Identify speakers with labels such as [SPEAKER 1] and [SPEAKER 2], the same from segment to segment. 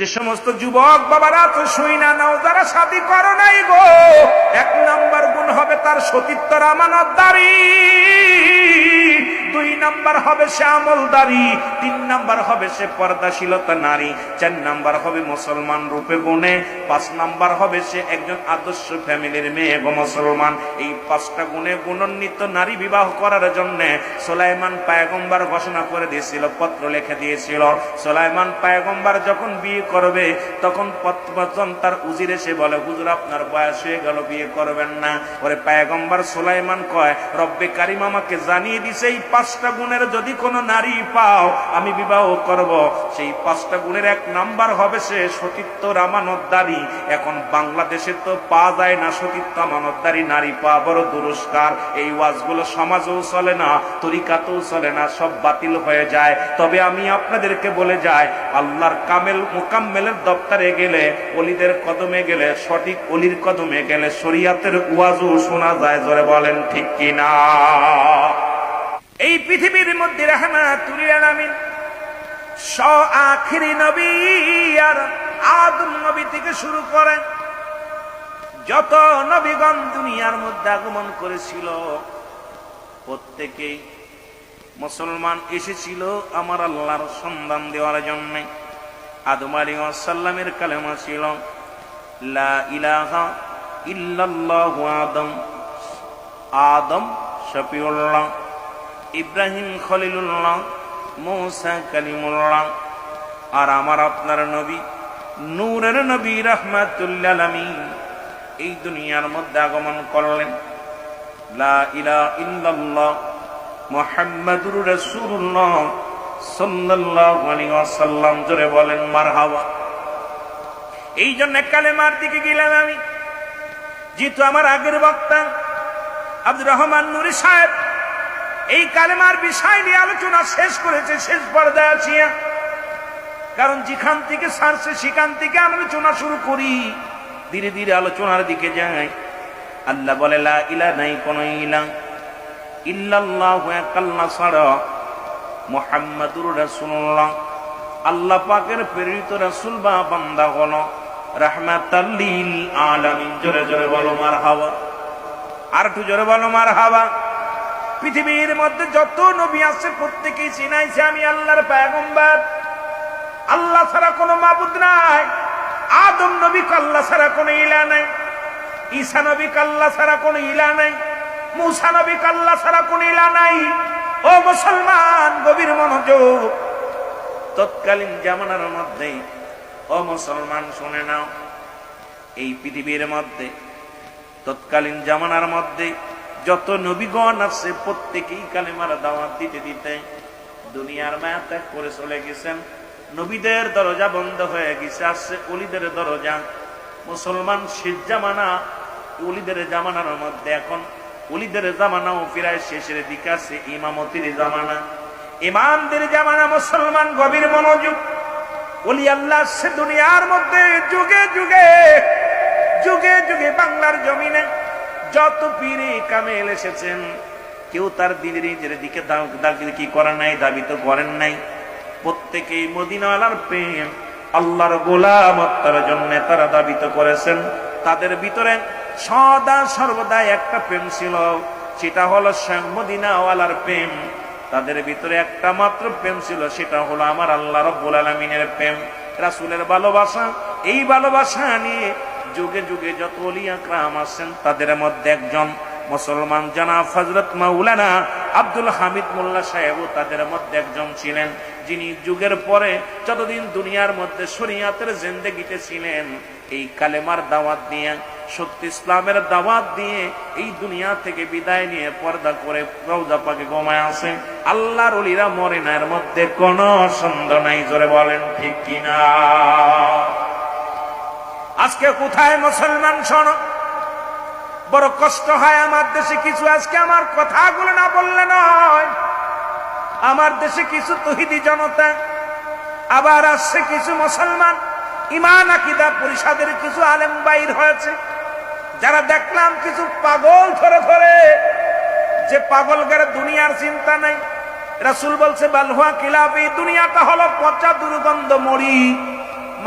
[SPEAKER 1] যে সমস্ত যুবক বাবারা তো শুই না নাও, যারা শাদী করো নাই গো, 1 নাম্বার গুণ হবে তার সতীত্বর আমানতদারি, 2 নাম্বার হবে সে আমলদারি, 3 নাম্বার হবে সে পর্দাশীলতা নারী, 4 নাম্বার হবে মুসলমান রূপে গুণে, 5 নাম্বার হবে সে একজন আদর্শ ফ্যামিলির মেয়ে গো মুসলমান। এই 5টা গুণে গুণান্বিত নারী বিবাহ করার জন্য সুলাইমান পয়গম্বর ঘোষণা করে দিয়েছিল, পত্র লিখে দিয়েছিল। সুলাইমান পয়গম্বর যখন বিয়ে করবে তখন পত্রবচন তার উজির এসে বলে, হুজুর আপনার বয়স হয়ে গেল, বিয়ে করবেন না। ওরে পয়গম্বর সুলাইমান কয়, রব্বে কারিম আমাকে জানিয়ে দিছে এই 5টা গুণের যদি কোনো নারী পাও আমি বিবাহ করব। সেই 5টা গুণের 1 নাম্বার হবে সে সতীত্ব আমানতদারি। এখন বাংলাদেশে তো পাওয়া যায় না সতীত্ব আমানতদারি নারী, পাওয়া বড় দুরস্কার। এই ওয়াজগুলো সমাজেও চলে না, তরিকাতেও চলে না, সব বাতিল হয়ে যায়। তবে আমি আপনাদেরকে বলে যাই, আল্লাহর কামেল মুকাম্মেলের দপ্তরে গেলে, ওলিদের কদমে গেলে, সঠিক ওলির কদমে গেলে শরীয়তের ওয়াজও শোনা যায়। জোরে বলেন ঠিক কিনা? এই পৃথিবীর মধ্যে রাহমাতুল লিল আলামিন আখিরি নবী আর আদম নবী থেকে শুরু করে যত নবীগণ দুনিয়ার মধ্যে আগমন করেছিল, প্রত্যেকেই মুসলমান এসেছিল আমার আল্লাহর সন্ধান দেওয়ার জন্য। আদম আলাইহিস সালামের কালেমা ছিল লা ইলাহা ইল্লাল্লাহু আদম, আদম শফিউল্লাহ, ইব্রাহিম খলিলুল্লাহ, মূসা কালিমুল্লাহ। আর আমার আপনার নবী নূরের নবী রাহমাতুল লিল আলামিন এই দুনিয়ার মধ্যে আগমন করলেন। লা ইলাহা ইল্লাল্লাহ মুহাম্মাদুর রাসূলুল্লাহ সাল্লাল্লাহু আলাইহি ওয়াসাল্লাম। জোরে বলেন মারহাবা। এই জন্য কালেমার দিকে গেলাম আমি। যেহেতু আমার আগের বক্তা আব্দুর রহমান নুরী সাহেব এই কালেমার বিষয় নিয়ে আলোচনা শেষ করেছে, শেষ পর্যায়ে আছি। কারণ যেখান থেকে ছাড়ছে সেখান থেকে আলোচনা শুরু করি, ধীরে ধীরে আলোচনার দিকে যাই। আল্লাহ বলে লা ইলাহা নাই কোন ইলাহ ইল্লাল্লাহু এক আল্লাহ ছাড়া, মুহাম্মাদুর রাসূলুল্লাহ আল্লাহ পাকের প্রেরিত রাসূল বা বান্দা হলো রাহমাতাল লিল আলামিন। জোরে জোরে বলো মারহাবা। আর একটু জোরে বলো মারহাবা। পৃথিবীর মধ্যে যত নবী আছে প্রত্যেকেই চিনাইছে আমি আল্লাহর পয়গম্বর, আল্লাহ ছাড়া কোনো মাবুদ নাই। আদম নবী আল্লাহ ছাড়া কোনো ইলাহ নাই, ঈসা নবী আল্লাহ ছাড়া কোনো ইলাহ নাই, মূসা নবী আল্লাহ ছাড়া কোনো ইলাহ নাই। ও মুসলমান গভীর মনোযোগ। তৎকালীন জামানার মধ্যে, ও মুসলমান শুনে নাও, এই পৃথিবীর মধ্যে তৎকালীন জামানার মধ্যে যত নবীগণ আছে প্রত্যেকেই কালেমার দাওয়াত দিতে দিতে দুনিয়ার মায়া ত্যাগ করে চলে গেছেন। নবীদের দরজা বন্ধ হয়ে গেছে, আসছে ওলিদের দরজা। মুসলমান শেষ জামানা, ওলিদের জামানার মধ্যে এখন ওলিদের জামানাও প্রায় শেষের দিকে আছে, ইমামতির জামানা, ইমামদের জামানা। মুসলমান গভীর মনোযোগ। ওলি আল্লাহ সে দুনিয়ার মধ্যে যুগে যুগে যুগে যুগে বাংলার জমিনে যত পীরে কামেল এসেছেন, কেউ তার দিনের দিকে কি করেন নাই, দাবি তো করেন নাই। প্রত্যেকেই মদিনাওয়ালার প্রেম, আল্লাহর গোলামত্বের জন্য তারা দাবিত করেছেন। তাদের ভিতরে সদা সর্বদা একটা প্রেম ছিল, সেটা হলো স্বয়ং মদিনাওয়ালার প্রেম। তাদের ভিতরে একটা মাত্র প্রেম ছিল, সেটা হলো আমার আল্লাহ রাব্বুল আলামিনের প্রেম, রাসূলের ভালোবাসা। এই ভালোবাসা নিয়ে যুগে যুগে যত ওলি আকরাম আছেন তাদের মধ্যে একজন মুসলমান জনাব হযরত মাওলানা আব্দুল হামিদ মোল্লা সাহেবও তাদের মধ্যে একজন ছিলেন, যিনি যুগের পরে যতদিন দুনিয়ার মধ্যে শরীয়তের জিন্দেগিতে ছিলেন, এই কালেমার দাওয়াত দিয়ে, সত্য ইসলামের দাওয়াত দিয়ে এই দুনিয়া থেকে বিদায় নিয়ে পর্দা করে রওজা পাকে ঘুমায় আছেন। আল্লাহর ওলিরা মরে না, এর মধ্যে কোনো সন্দেহ নাই। জোরে বলেন ঠিক কিনা? আজকে কোথায় মুসলমান শোনো, বড় কষ্ট হয় আমার দেশে কিছু, আজকে আমার কথাগুলো না বললে নয়। আমার দেশে কিছু তৌহিদি জনতা, আবার আসছে কিছু মুসলমান ঈমান আকীদা পরিষদের কিছু আলেম বাইর হয়েছে, যারা দেখলাম কিছু পাগল ধরে ধরে, যে পাগলগার দুনিয়ার চিন্তা নাই। রাসূল বলছে বালহুয়া কিলাব, এই দুনিয়াটা হলো পচা দুর্গন্ধ মরি।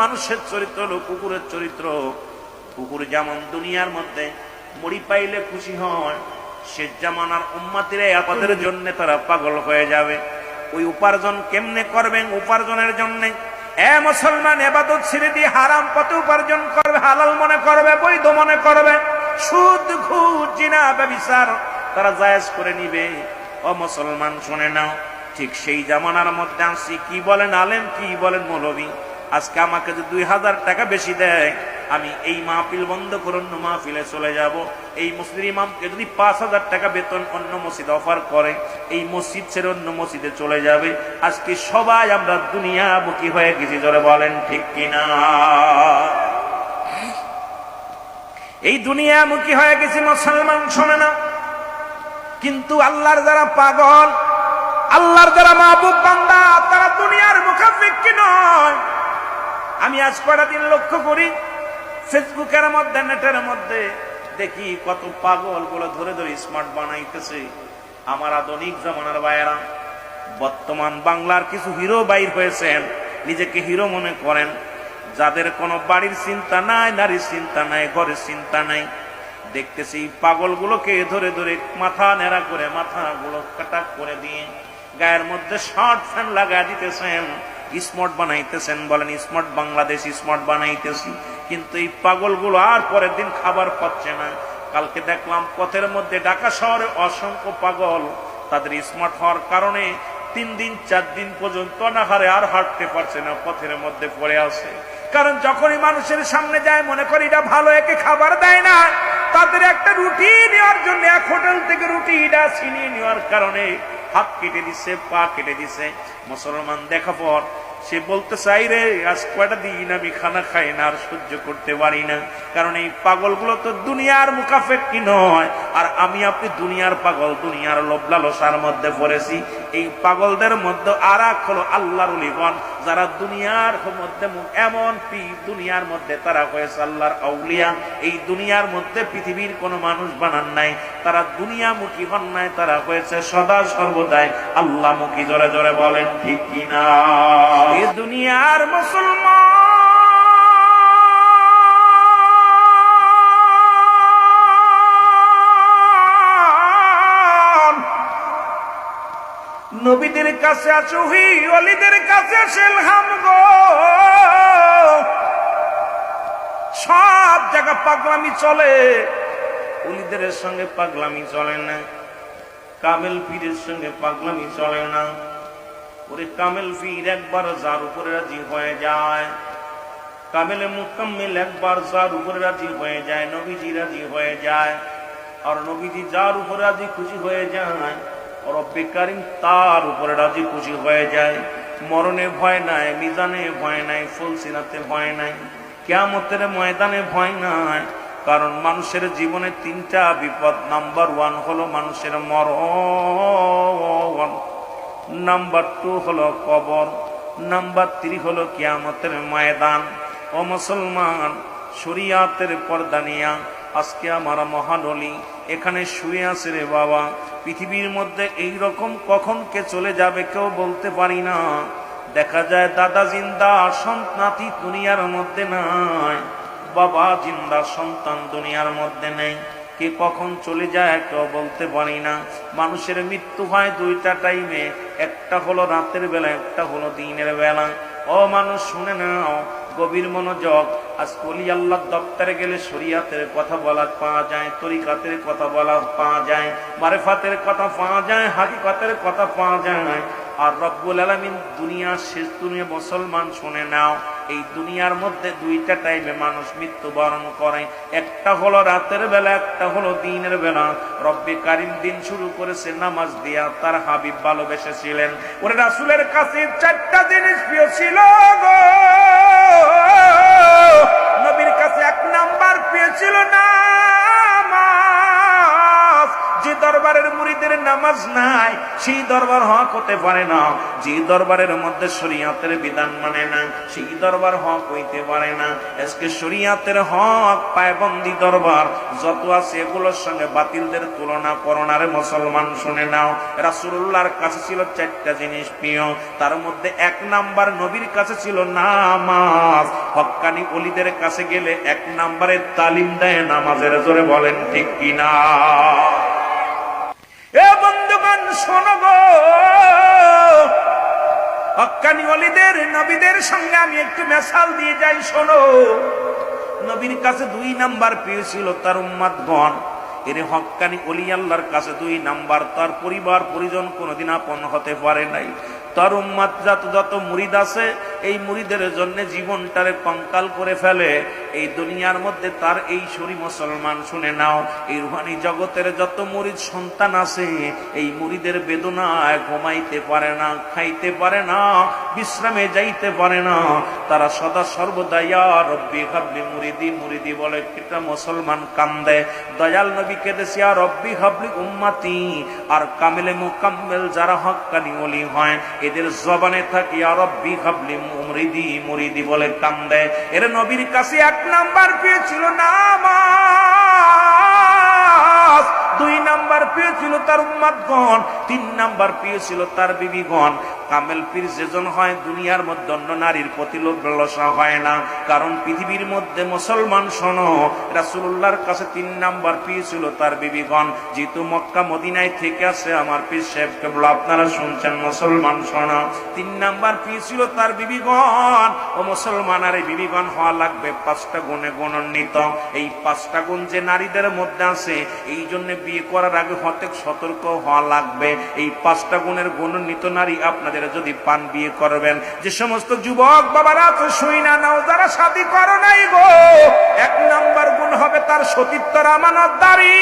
[SPEAKER 1] মানুষের চরিত্র হলো কুকুরের চরিত্র। কুকুর যেমন দুনিয়ার মধ্যে মুড়ি পাইলে খুশি হয়, সে জামানার উম্মতিরা আপনাদের জন্য তারা পাগল হয়ে যাবে। ওই উপার্জন কেমনে করবেন? উপার্জনের জন্য মুসলমান ইবাদত ছেড়ে দিয়ে হারাম পথে উপার্জন করবে, হালাল মনে করবে, বৈধ মনে করবে, সুদ ঘুষ জিনা ব্যভিচার তারা জায়েজ করে নিবে। ও মুসলমান শুনে নাও, ঠিক সেই জামানার মধ্যে আসি। কি বলেন আলেম, কি বলেন মৌলবী, আজকে আমাকে যদি 2000 টাকা বেশি দেয়, আমি এই মাহফিল বন্ধ করে অন্য মাহফিলে চলে যাব। এই মসজিদের ইমামকে যদি 5000 টাকা বেতন অন্য মসজিদ অফার করে, এই মসজিদ ছেড়ে অন্য মসজিদে চলে যাবে। আজকে সবাই আমরা দুনিয়ামুখী হয়ে গেছি, জোরে বলেন ঠিক কিনা? এই দুনিয়ামুখী হয়ে গেছি মুসলমান, শোনে না। কিন্তু আল্লাহর যারা পাগল, আল্লাহর যারা মাহবুব বান্দা, তারা দুনিয়ার মুখাপেক্ষী নয়। আমি আজ কয়টা দিন লক্ষ্য করি, ফেসবুকের মধ্যে, নেটের মধ্যে দেখি কত পাগল গুলো ধরে ধরে স্মার্ট বানাইতেছে। আমার আধুনিক জামানার ভাইয়েরা, বর্তমান বাংলার কিছু হিরো বাইর হয়েছেন, নিজেকে হিরো মনে করেন, যাদের কোনো বাড়ির চিন্তা নাই, নারীর চিন্তা নাই, ঘরের চিন্তা নাই। দেখতেছি পাগলগুলোকে ধরে ধরে মাথা নেড়া করে, মাথাগুলো কাটাক করে দিয়ে গায়ের মধ্যে শার্ট ফ্যান লাগাই দিতেছেন, স্মার্ট বানাইতেছেন। বলেন স্মার্ট বাংলাদেশ, স্মার্ট বানাইতেছি। কিন্তু এই পাগলগুলো আর পরের দিন খাবার পাচ্ছে না। কালকে দেখলাম পথের মধ্যে ঢাকা শহরে অসংখ্য পাগল, তাদের স্মার্ট হওয়ার কারণে 3 দিন 4 দিন পর্যন্ত অনাহারে আর হাঁটতে পারছে না, পথের মধ্যে পড়ে আছে। কারণ যখনই মানুষের সামনে যায় মনে করি এটা ভালো, একে খাবার দেয় না। তাদের একটা রুটি নেওয়ার জন্য এক হোটেল থেকে রুটিটা ছিনিয়ে নেওয়ার কারণে হাত কেটে দিছে, পা কেটে দিছে। মুসলমান দেখা পর সে বলতে চাই, রে আজ কয়টা দিন আমি খানা খাই না, আর সহ্য করতে পারি না। কারণ এই পাগলগুলো তো দুনিয়ার মুখাপেক্ষী নয়, আর আমি আপনি দুনিয়ার পাগল, দুনিয়ার লোভ লালসার মধ্যে পড়েছি। এই পাগলদের মধ্যে আর এক হলো আল্লাহর ওলিগণ, যারা দুনিয়ার মধ্যে এমন দুনিয়ার মধ্যে তারা হয়েছে আল্লাহর আউলিয়া। এই দুনিয়ার মধ্যে পৃথিবীর কোনো মানুষ বানান নাই, তারা দুনিয়ামুখী হন নাই, তারা হয়েছে সদা সর্বদাই আল্লাহমুখী। জোরে জোরে বলেন ঠিক কিনা? এই দুনিয়ার মুসলমান নবীদের কাছে আছে ওহী, ওলিদের কাছে আছে ইলহাম গো। সব জায়গা পাগলামি চলে, ওলিদের সঙ্গে পাগলামি চলে না, কামেল পীরের সঙ্গে পাগলামি চলে না। ওরে কামেল পীর একবার যার উপরে রাজি হয়ে যায়, কামেলে মুকাম্মিল একবার যার উপরে রাজি হয়ে যায়, নবীজি রাজি হয়ে যায়। আর নবীজি যার উপরে রাজি খুশি হয়ে যায়, রব্বে কারীম তার উপরে রাজি খুশি হয়ে যায়। মরণে ভয় নাই, মিজানে ভয় নাই, ফুলসিরাতে ভয় নাই, কিয়ামতের ময়দানে ভয় নাই। কারণ মানুষের জীবনে 3টা বিপদ। নাম্বার 1 হলো মানুষের মরণ, নাম্বার 2 হলো কবর, নাম্বার 3 হলো কিয়ামতের ময়দান। ও মুসলমান, শরিয়াতের পর্দা নিয়া আজকে আমার মহানলি এখানে শুয়ে আছে রে বাবা। পৃথিবীর মধ্যে এই রকম কখন কে চলে যাবে কেউ বলতে পারি না। দেখা যায় দাদা জিন্দা, নাতি দুনিয়ার মধ্যে নাই, বাবা জিন্দা, সন্তান দুনিয়ার মধ্যে নেই। কে কখন চলে যায় কেউ বলতে পারি না। মানুষের মৃত্যু হয় 2টা টাইমে, একটা হলো রাতের বেলা, একটা হলো দিনের বেলা। ও মানুষ শুনে নাও, গভীর মনোযোগ। আজ ওলি আল্লাহর দপ্তরে গেলে শরিয়াতের কথা বলা পাওয়া যায়, তরিকাতের কথা বলা পাওয়া যায়, মারিফাতের কথা পাওয়া যায়, হাকিকতের কথা পাওয়া যায়। আর রব্বুল আলামিন দুনিয়ার শেষ দুনিয়া মুসলমান শুনে নাও, এই দুনিয়ার মধ্যে 2টা টাইমে মানুষ মৃত্যুবরণ করে, একটা হলো রাতের বেলা, একটা হলো দিনের বেলা। রব্বে কারীম দিন শুরু করেছে নামাজ দিয়া, তার হাবিব ভালোবেসেছিলেন। ওরে রাসূলের কাছে 4টা জিনিস প্রিয় ছিল গো। নবীর কাছে 1 নাম্বার প্রিয় ছিল নামাজ। যে দরবারের মুরিদের নামাজ নাই, সেই দরবার হক হতে পারে না। যে দরবারের মধ্যে শরীয়তের বিধান মানে না, সেই দরবার হক হইতে পারে না। আজকে শরীয়তের হক পায়বন্দি দরবার যত আছে এগুলোর সঙ্গে বাতিলদের তুলনা করোনার মুসলমান শুনে নাও। রাসূলুল্লাহর কাছে ছিল 4টা জিনিস প্রিয়, তার মধ্যে 1 নাম্বার নবীর কাছে ছিল নামাজ। হক্কানি ওলিদের কাছে গেলে 1 নাম্বারের তালিম দেয় নামাজের। জোরে বলেন ঠিক কিনা? এ বন্ধুগণ শোনো গো, হক্কানি ওলিদের নবীদের সঙ্গে আমি একটু মেশাল দিয়ে যাই। শোনো, নবীর কাছে 2 নাম্বার পেয়েছিল তার উম্মতগণ। এর হক্কানি ওলি আল্লাহর কাছে 2 নাম্বার, তার পরিবার পরিজন কোনোদিন আপন হতে পারে নাই। তার উম্মত যত মুরিদ আছে, এই মুরিদের জন্য জীবনটারে কঙ্কাল করে ফেলে। এই দুনিয়ার মধ্যে তার এই শরী মুসলমান শুনে নাও, এই রুহানি জগতের যত মুরিদ সন্তান আছে, এই মুরিদের বেদনায় ঘুমাইতে পারে না, খাইতে পারে না, বিশ্রামে যাইতে পারে না। তারা সদা সর্বদা ইয়া রব্বি হাবলি মুরিদি মুরিদি বলে। একটা মুসলমান কান্দে, দয়াল নবী কেঁদেছে ইয়া রব্বি হাবলি উম্মতি। আর কামিলে মুকাম্মেল যারা হক্কানি ওলি হয়, এদের জবানে থাকে ইয়া রব্বি হাবলি মুরিদি মুরিদি বলে কান্দে। এর নবীর কাছে 1 নাম্বার পেয়েছিল নামাজ, 2 নাম্বার পেয়েছিল তার উম্মতগণ, 3 নাম্বার পেয়েছিল তার বিবিগণ। কামেল পীর যেজন হয়, দুনিয়ার মধ্যে অন্য নারীর প্রতি লোভ লালসা হয় না। কারণ পৃথিবীর মধ্যে মুসলমান শোনো, রাসূলুল্লাহর কাছে 3 নাম্বার পেয়েছিল তার বিবিগণ। যেহেতু মক্কা মদিনায় থেকে আসে আমার পীর সাহেব কেবল আপনারা শুনছেন, মুসলমান শোনো, 3 নাম্বার পেয়েছিল তার বিবিগণ। ও মুসলমান, আর এই বিবিগণ হওয়া লাগবে 5টা গুণে গুণান্বিত। এই 5টা গুণ যে নারীদের মধ্যে আছে, এই জন্য বিয়ে করার আগে হতে সতর্ক হওয়া লাগবে। এই 5টা গুণের গুণান্বিত নারী আপনাদের যদি পান, বিয়ে করবেন। যে সমস্ত যুবক বাবারা তো শুই না নাও, যারা শাদী করো নাই গো, 1 নাম্বার গুণ হবে তার সতীত্বর আমানতদারি,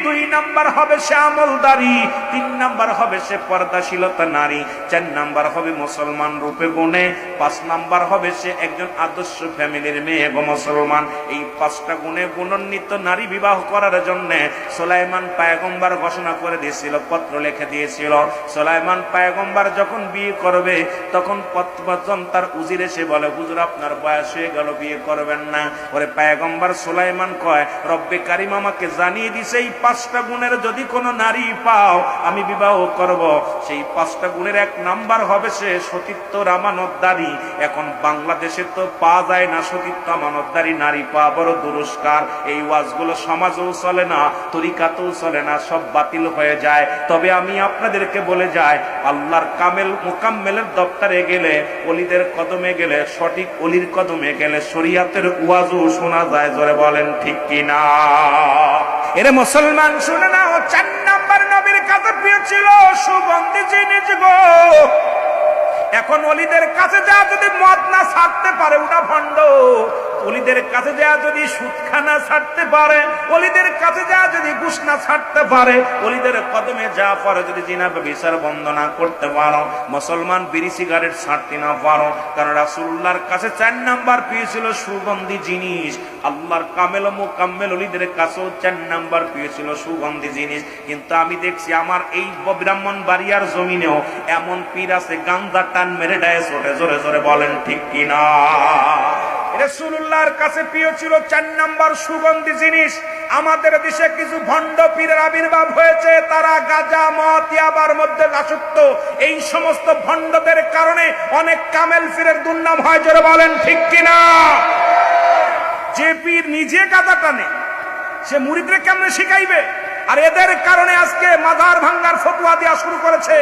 [SPEAKER 1] 2 নাম্বার হবে সে আমলদারি, 3 নাম্বার হবে সে পর্দাশীলতা নারী, 4 নাম্বার হবে মুসলমান রূপে গুণে, 5 নাম্বার হবে সে একজন আদর্শ ফ্যামিলির মেয়ে গো মুসলমান। এই 5টা গুণে গুণান্বিত নারী বিবাহ করার জন্য সুলাইমান পয়গম্বর ঘোষণা করে দিয়েছিল, পত্র লিখে দিয়েছিল। সুলাইমান পয়গম্বর যখন বিয়ে করবে, তখন পত্রবচন তার উজির এসে বলে, হুজুর আপনার বয়স হয়ে গেল, বিয়ে করবেন না। ওরে পয়গম্বর সুলাইমান কয়, রব্বে কারিম আমাকে জানিয়ে দিছে এই 5টা গুণের যদি কোনো নারী পাও আমি বিবাহ করব। সেই 5টা গুণের 1 নাম্বার হবে সে সতীত্ব আমানতদারি। এখন বাংলাদেশে তো পাওয়া যায় না সতীত্ব আমানতদারি নারী, পাওয়া বড় দুরস্কার। এই ওয়াজগুলো সমাজেও চলে না, তরিকাতেও চলে না, সব বাতিল হয়ে যায়। তবে আমি আপনাদেরকে বলে যাই, আল্লাহর কামেল মুকাম্মেলের দপ্তরে গেলে, ওলিদের কদমে গেলে, সঠিক ওলির কদমে গেলে শরীয়তের ওয়াজও শোনা যায়। জোরে বলেন ঠিক কিনা? এরে মুসলমান শুনে না, 4 নাম্বার নবীর কাছে পেয়েছিল সুগন্ধি জিনিস গো। এখন ওলিদের কাছে যা যদি মদ না ছাড়তে পারে, ওটা ভণ্ড। ওলিদের কাছে যা যদি সুদখানা ছাড়তে পারে, ওলিদের কাছে যা যদি ঘুষ না ছাড়তে পারে, ওলিদের কদমে যা পারে যদি জিনা ব্যভিচার বন্ধ না করতে পারো, মুসলমান বিড়ি সিগারেট ছাড়তে না পারো। কারণ রাসূলুল্লাহর কাছে 4 নাম্বার পেয়েছিল সুগন্ধি জিনিস। আল্লাহর কামেল মুকাম্মেল ওলিদের কাছেও 4 নাম্বার পেয়েছিল সুগন্ধি জিনিস। কিন্তু আমি দেখছি আমার এই ব্রাহ্মণবাড়িয়ার জমিনেও এমন পীর আছে, গাঞ্জা টান মেরে ডায়ে ছোটে। জোরে জোরে বলেন ঠিক কিনা? রাসূলুল্লাহর কাছে প্রিয় ছিল 4 নাম্বার সুগন্ধি জিনিস। আমাদের দেশে কিছু ভণ্ড পীরের আবির্ভাব হয়েছে, তারা গাঁজা মদ ইয়াবার মধ্যে আসক্ত। এই সমস্ত ভণ্ডদের কারণে অনেক কামেল পীরের দুর্নাম হয়। জোরে বলেন ঠিক কিনা? যে পীর নিজে গাঁজা টানে, সে মুরিদরে কেমনে শিখাইবে? আর এদের কারণে আজকে মাজার ভাঙ্গার ফতোয়া দেওয়া শুরু করেছে,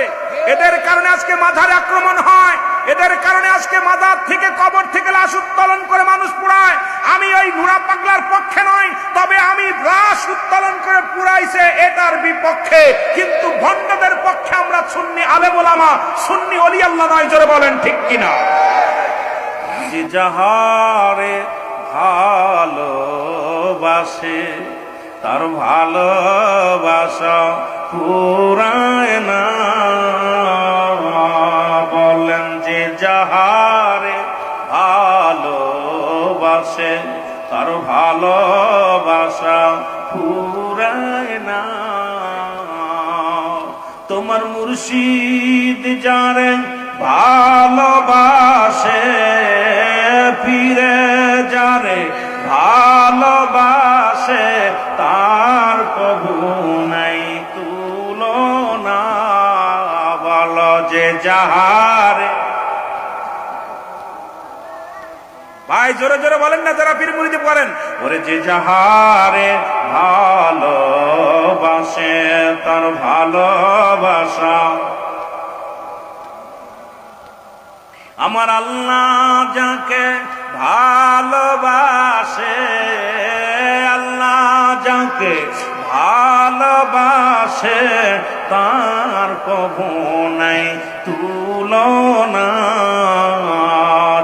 [SPEAKER 1] এদের কারণে আজকে মাজারে আক্রমণ হয়, এদের কারণে আজকে মাজার থেকে কবর থেকে লাশ উত্তোলন করে মানুষ পুড়ায়। আমি ওই ঘোড়া পাগলার পক্ষে নয়, তবে আমি লাশ উত্তোলন করে পুড়াইছে এটার বিপক্ষে। কিন্তু ভণ্ডদের পক্ষে আমরা সুন্নি আলেম ওলামা, সুন্নি ওলি আল্লাহ নয়। জোরে বলেন ঠিক কিনা? যে যাহারে ভালোবাসে তার ভালোবাসা পুরায় না। বলেন যে যাহারে ভালোবাসে তার ভালোবাসা পুরায় না। আমার মুর্শিদ যারে ভালোবাসে, পীরে যারে ভালোবাসে, তার কবু নাই তুলনা। বলো যে যাহারে, ভাই জোরে জোরে বলেন না যারা পীর মুরিদ করেন, ওরে যে যাহারে ভালোবাসে, তার ভালোবাসা আমার আল্লাহ যাকে ভালোবাসে, আল্লাহ যাকে ভালোবাসে, তার কবু নাই তুলনা।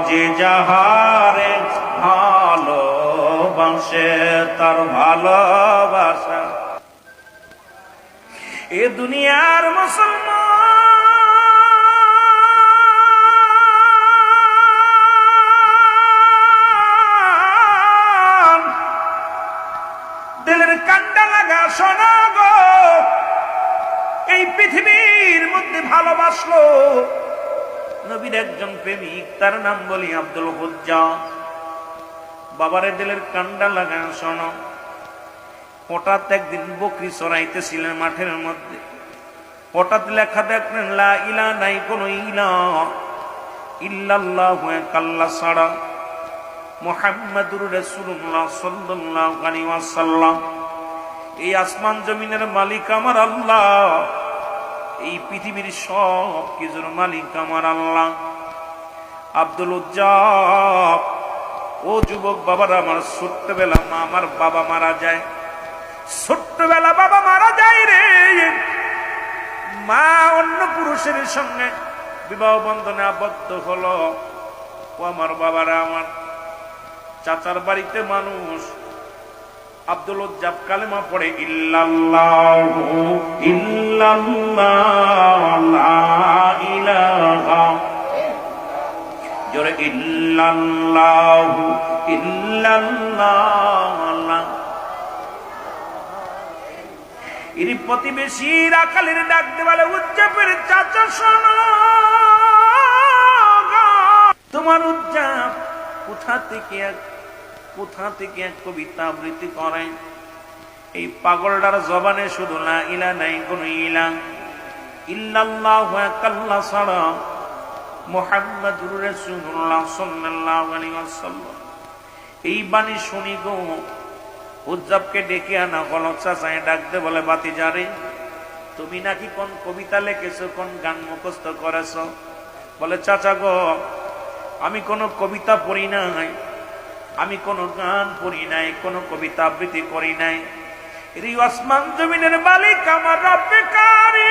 [SPEAKER 1] যে যাহারে ভালোবাসে, তার ভালোবাসা। এ দুনিয়ার মুসলমান দিলের কান্ডা লাগা শোনো গো, এই পৃথিবীর মধ্যে ভালোবাসলো নবীর একজন প্রেমিক, তার নাম বলি আব্দুল হুজ্জা। বাবারে দিলের কান্ডা লাগা শোনো, হঠাৎ একদিন বকরি চড়াইতেছিলেন মাঠের মধ্যে, হঠাৎ লেখা দেখলেন লা ইলাহা, নাই কোন ইলাহ ইল্লাল্লাহু আল্লাহ ছাড়া, মুহাম্মাদুর রাসূলুল্লাহ সাল্লাল্লাহু আলাইহি ওয়াসাল্লাম। এই আসমান জমিনের মালিক আমার আল্লাহ, এই পৃথিবীর সব কিছুর মালিক আমার আল্লাহ। আব্দুল উজ্জা, ও যুবক বাবারা, আমার ছোট্টবেলা আমার বাবা মারা যায়, ছোট্টবেলা বাবা মারা যায় রে। মা অন্য পুরুষের সঙ্গে বিবাহ বন্ধনে আবদ্ধ হলো। ও আমার বাবারা, আমার চাচার বাড়িতে মানুষ, আব্দুল উজ্জাব কালেমা পড়ে ইল্লাল্লাহু ইল্লাল্লাহ লা ইলাহা, জোরে ইল্লাল্লাহু ইল্লাল্লাহ। এর প্রতিবেশী রাখালের ডাক দেওয়ালে উজ্জাবের চাচা শোনো, তোমার উজ্জাব কোথা থেকে এক কবিতা আবৃত্তি করে। এই পাগলটার জবানে শুধু লা ইলাহা, নাই কোন ইলাহ ইল্লাল্লাহু আল্লাহ ছাড়া, মুহাম্মাদুর রাসূলুল্লাহ সাল্লাল্লাহু আলাইহি ওয়াসাল্লাম। এই বাণী শুনি গো উজ্জাবকে ডেকে আনা হলো। চাচায় ডাকতে বলে, বাতিজারে তুমি নাকি কোন কবিতা লিখেছো, কোন গান মুখস্থ করেছো? বলে, চাচা গো আমি কোন কবিতা পড়ি নাই, আমি কোন গান পড়ি নাই, কোন কবিতা আবৃত্তি করি নাই। এই আসমান জমিনের মালিক আমার রব্বে কারীম,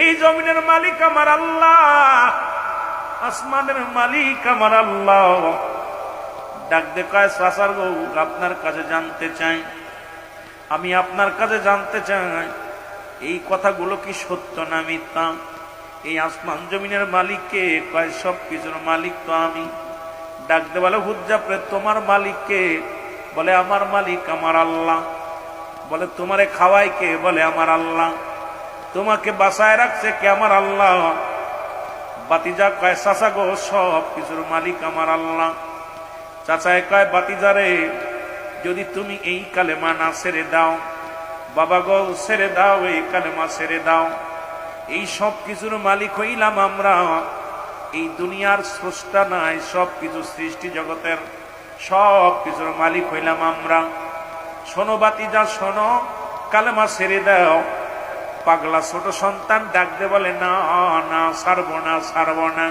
[SPEAKER 1] এই জমিনের মালিক আমার আল্লাহ, আসমানের মালিক আমার আল্লাহ। ডাক দে কয়, চাচার গো আপনার কাছে জানতে চাই, আমি আপনার কাছে জানতে চাই এই কথাগুলো কি সত্য না মিথ্যা? এই আসমান জমিনের মালিককে? কয় সব কিছুর মালিক তো আমি। ডাক দে বলে, হুজ্জাবরে তোমার মালিককে? বলে, আমার মালিক আমার আল্লাহ। বলে, তোমারে খাওয়াই কে? বলে, আমার আল্লাহ। তোমাকে বাঁচায় রাখছে কে? আমার আল্লাহ। বাতিজা কয়, চাচা গো সব কিছুর মালিক আমার আল্লাহ। চাচায় কয়, বাতিজারে যদি তুমি এই কালেমা না ছেড়ে দাও, বাবা গো ছেড়ে দাও, এই কালেমা ছেড়ে দাও, এই সব কিছুর মালিক হইলাম আমরা। এই দুনিয়ার স্রষ্টা নাই, সব কিছু সৃষ্টি জগতের সব কিছুর মালিক হইলাম আমরা। শোনো বাতিজা শোনো, কালেমা ছেড়ে দাও। পাগলা ছোট সন্তান ডাক দে বলে, না না, ছাড়বো না, ছাড়বো না।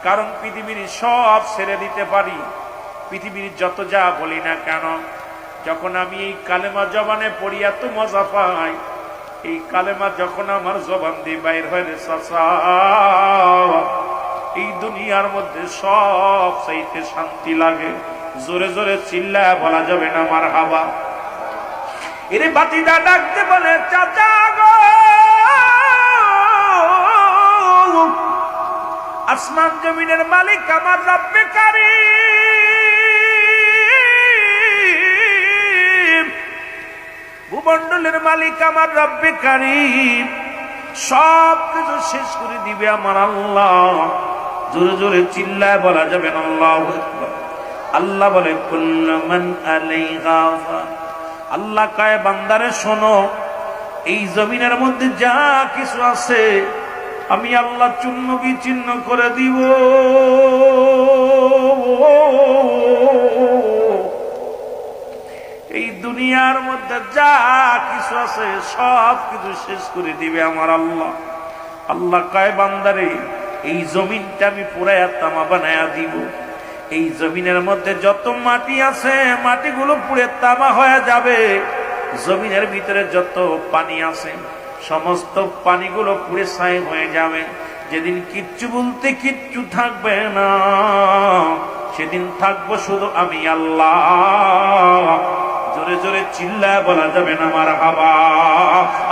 [SPEAKER 1] কারণ পৃথিবীর সব ছেড়ে দিতে পারি, পৃথিবীর যত যা বলি না কেন, যখন আমি এই কালেমা জবানে পড়ি এত মজা পাই। এই কালেমা যখন আমার জবান দিয়ে বাইর হয় রে চাচা, এই দুনিয়ার মধ্যে সব চাইতে শান্তি লাগে। জোরে জোরে চিল্লায় বলা যাবে না মারহাবা। এরে বাতিদা ডাকতে বলে, চাচা গো আসমান জমিনের মালিক আমার রব্বে কারীম, ভূমণ্ডলের মালিক আমার রব্বে কারীম, সব কিছু শেষ করে দিবে আমার আল্লাহ। জোরে জোরে চিল্লায় বলা যাবে না আল্লাহু আকবার। আল্লাহ বলে কুল্লু মান আলাইহা ফান। আল্লাহ কয় বান্দারে শোনো, এই জমিনের মধ্যে যা কিছু আছে আমি আল্লাহ চূর্ণ বিচূর্ণ করে দিব। এই দুনিয়ার মধ্যে যা কিছু আছে সব কিছু শেষ করে দিবে আমার আল্লাহ। আল্লাহ কয় বান্দারে এই জমিনটা আমি পুরায়া তামা বানায়া দিব। এই জমিনের মধ্যে যত মাটি আছে মাটিগুলো পুড়ে তামা হয়ে যাবে। জমিনের ভিতরে যত পানি আছে সমস্ত পানিগুলো পুড়ে ছাই হয়ে যাবে। যেদিন কিচ্ছু বলতে কিচ্ছু থাকবে না, সেদিন থাকবো শুধু আমি আল্লাহ। জোরে জোরে চিল্লা বলা যাবে না মারহাবা,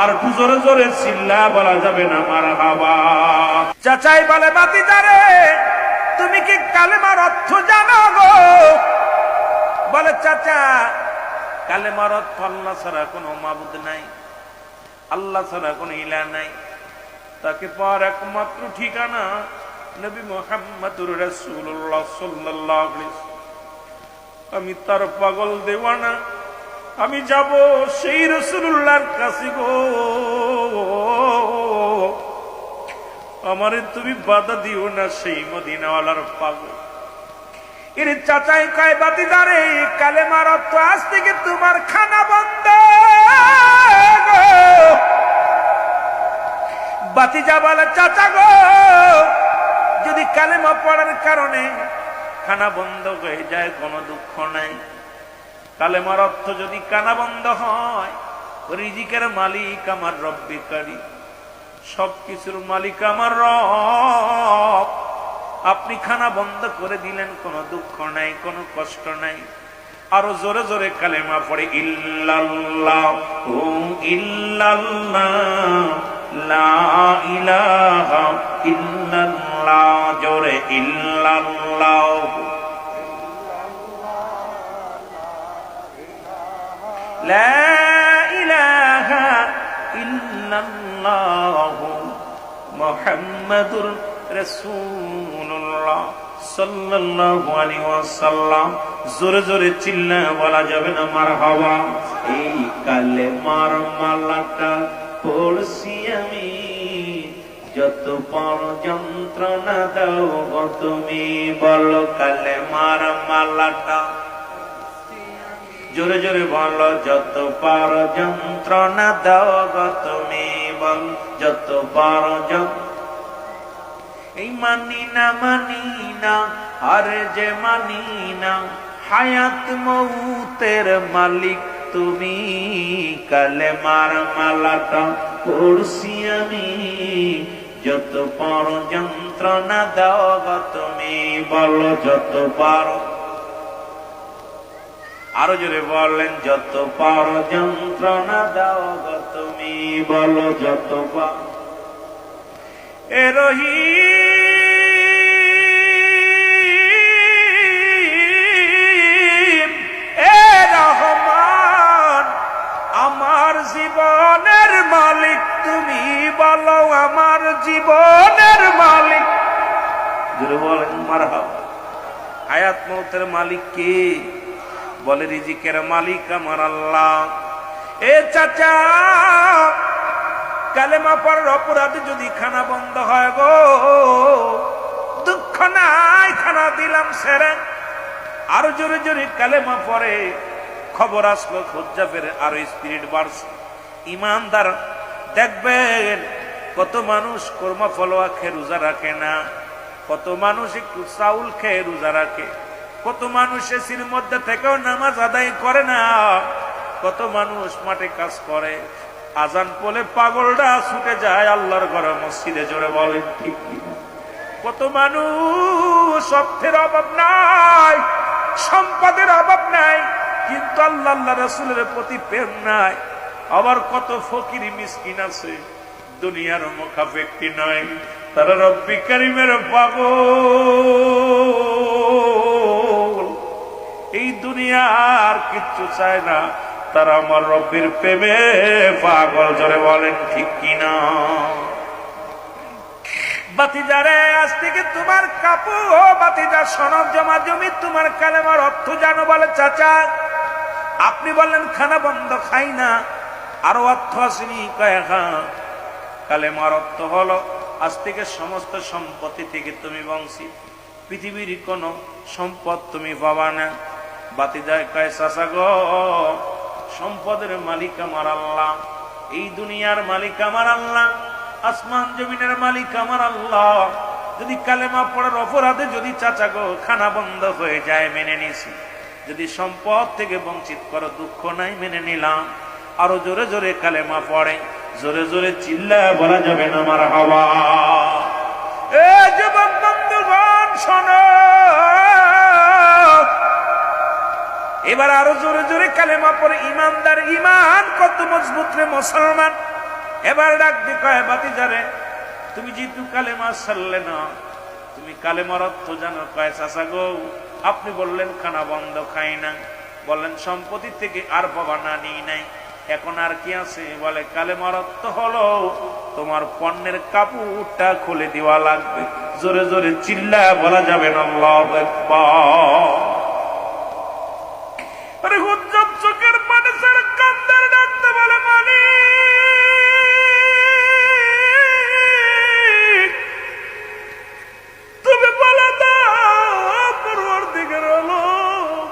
[SPEAKER 1] আর একটু জোরে জোরে চিল্লা বলা যাবে না মারহাবা। চাচাই বলে বাতিজারে তুমি কি কালেমার অর্থ জানো গো? বলে চাচা কালেমার অর্থ আল্লাহ ছাড়া কোনো মাবুদ নাই, আল্লাহ ছাড়া কোনো ইলাহ নাই, তাকে পাওয়ার একমাত্র ঠিকানা নবী মুহাম্মদুর রাসূলুল্লাহ সাল্লাল্লাহু আলাইহি ওয়াসাল্লাম। আমি তার পাগল দেওয়ানা, আমি যাব সেই রাসূলুল্লাহর কাছে গো। আমারে তুমি বাধা দিও না সেই মদিনাওয়ালার পাগল। এর চাচাই কয় বাতিদারে কালেমার অর্থ আজ থেকে তোমার খানা বন্ধ। বাতিজা বলে চাচা গো যদি কালেমা পড়ার কারণে খানা বন্ধ হয়ে যায় কোনো দুঃখ নাই। কালেমার অর্থ যদি কানা বন্ধ হয়, রিজিকের মালিক আমার রব্বে কারীম, সবকিছুর মালিক আমার রব। আপনি খানা বন্ধ করে দিলেন, কোনো দুঃখ নাই, কোনো কষ্ট নাই। আরো জোরে জোরে কালেমা পড়ে ইল্লাল্লাহু ইল্লাল্লাহ লা ইলাহা ইল্লাল্লাহ। জোরে ইল্লাল্লাহু লা ইলাহা ইল্লাল্লাহু মুহাম্মাদুর রাসূলুল্লাহ সাল্লাল্লাহু আলাইহি ওয়াসাল্লাম। জোরে জোরে চিল্লা বলা যাবে না মারহাবা। এই কালেমার মালাটা পড়ছি আমি, যত পর যন্ত্রণা দাও গো তুমি। বলো কালেমার মালাটা, জোরে জোরে বলো যত পর যন্ত্রণা দাও গো তুমি। বল যত পর এই মানি না আরে যে মানি না, হায়াত মৌতের মালিক তুমি। কালেমার মালাটা পড়ছি আমি, যত পর যন্ত্রণা দাও গো তুমি। বলো যত পর, আরো জোরে বলেন যত পর যন্ত্রণা দাও গো তুমি। বলো যত পর এ রহিম এ রহমান, আমার জীবনের মালিক তুমি। বলো আমার জীবনের মালিক। জোরে বলেন মারহাবা। হায়াত মৌতের মালিক কে? বলে রিজিকের মালিক আমার আল্লাহ। এ চাচা কালেমা পড়ার অপরাধে যদি খানা বন্ধ হয় গো, দুঃখ নাই, খানা দিলাম সেরে। আরো জোরে জোরে কালেমা পড়ে, খবর আসলো খোঁজা ফেরে, আরো স্পিরিট বাড়ছে। ইমানদার দেখবেন কত মানুষ কর্মা ফলোয়া খেয়ে রোজা রাখে না, কত মানুষ একটু চাউল খেয়ে রোজা রাখে, কত মানুষ এসির মধ্যে থেকেও নামাজ আদায় করে না, কত মানুষ মাঠে কাজ করে, আজান বলে পাগলটা ছুটে যায় আল্লাহর ঘরে মসজিদে। জোরে বলেন ঠিক কিনা? কত মানুষ অর্থের অভাব নাই, সম্পদের অভাব নাই, কিন্তু আল্লাহ আল্লাহ রাসূলের প্রতি প্রেম নাই। আবার কত ফকির মিসকিন আছে, দুনিয়ার মুখা ব্যক্তি নয়, তারা রব্বি কারীমের পাগল। এই দুনিয়ার কিচ্ছু চায় না, তারা আমার রব্বের প্রেমে পাগল। জোরে বলেন ঠিক কিনা? বাতিজারে আজ থেকে তোমার কাপড় ও বাতিজার সনদ জমা জমি তোমার কালেমার অর্থ জানো? বলে চাচা আপনি বললেন খানা বন্ধ খাই না, আরো অর্থ আসেনি? কয় হ্যাঁ। কালেমার অর্থ হলো আজ থেকে সমস্ত সম্পত্তি থেকে তুমি বঞ্চিত, পৃথিবীর কোন সম্পদ তুমি পাবা না। বাতিজায় কয় চাচা গো, সম্পদের মালিক আমার আল্লাহ, এই দুনিয়ার মালিক আমার আল্লাহ, আসমান জমিনের মালিক আমার আল্লাহ। যদি কালেমা পড়ার অপরাধে যদি চাচা গো খানা বন্ধ হয়ে যায় মেনে নিছি, যদি সম্পদ থেকে বঞ্চিত করো দুঃখ নাই মেনে নিলাম। আরো জোরে জোরে কালেমা পড়ে, জোরে জোরে চিল্লায় বলা যাবে না আমার হাওয়া। এ যুবক বন্ধুগণ শোনো, এবার আরো জোরে জোরে কালেমা পড়ে ইমানদার। ইমান কত মজবুত রে মুসলমান। এবার ডাক দি কয় বাতিজারে তুমি যেহেতু কালেমা ছাড়লে না, তুমি কালেমার অর্থ জানো? কয় চাচা গো আপনি বললেন খানা বন্ধ খাই না, বললেন সম্পত্তি থেকে আর পাবা না, নিই নাই, এখন আর কি আছে? বলে কালেমার অর্থ হলো তোমার পণ্যের কাপড়টা খুলে দেওয়া লাগবে। জোরে জোরে চিল্লায় বলা যাবে না আল্লাহু আকবার। আরে হুজ্জত চোখের পানি ছেড়ে কান্দার ডাকতে বলে মালিক তুমি বলে দাও পরওয়ারদিগার আলম,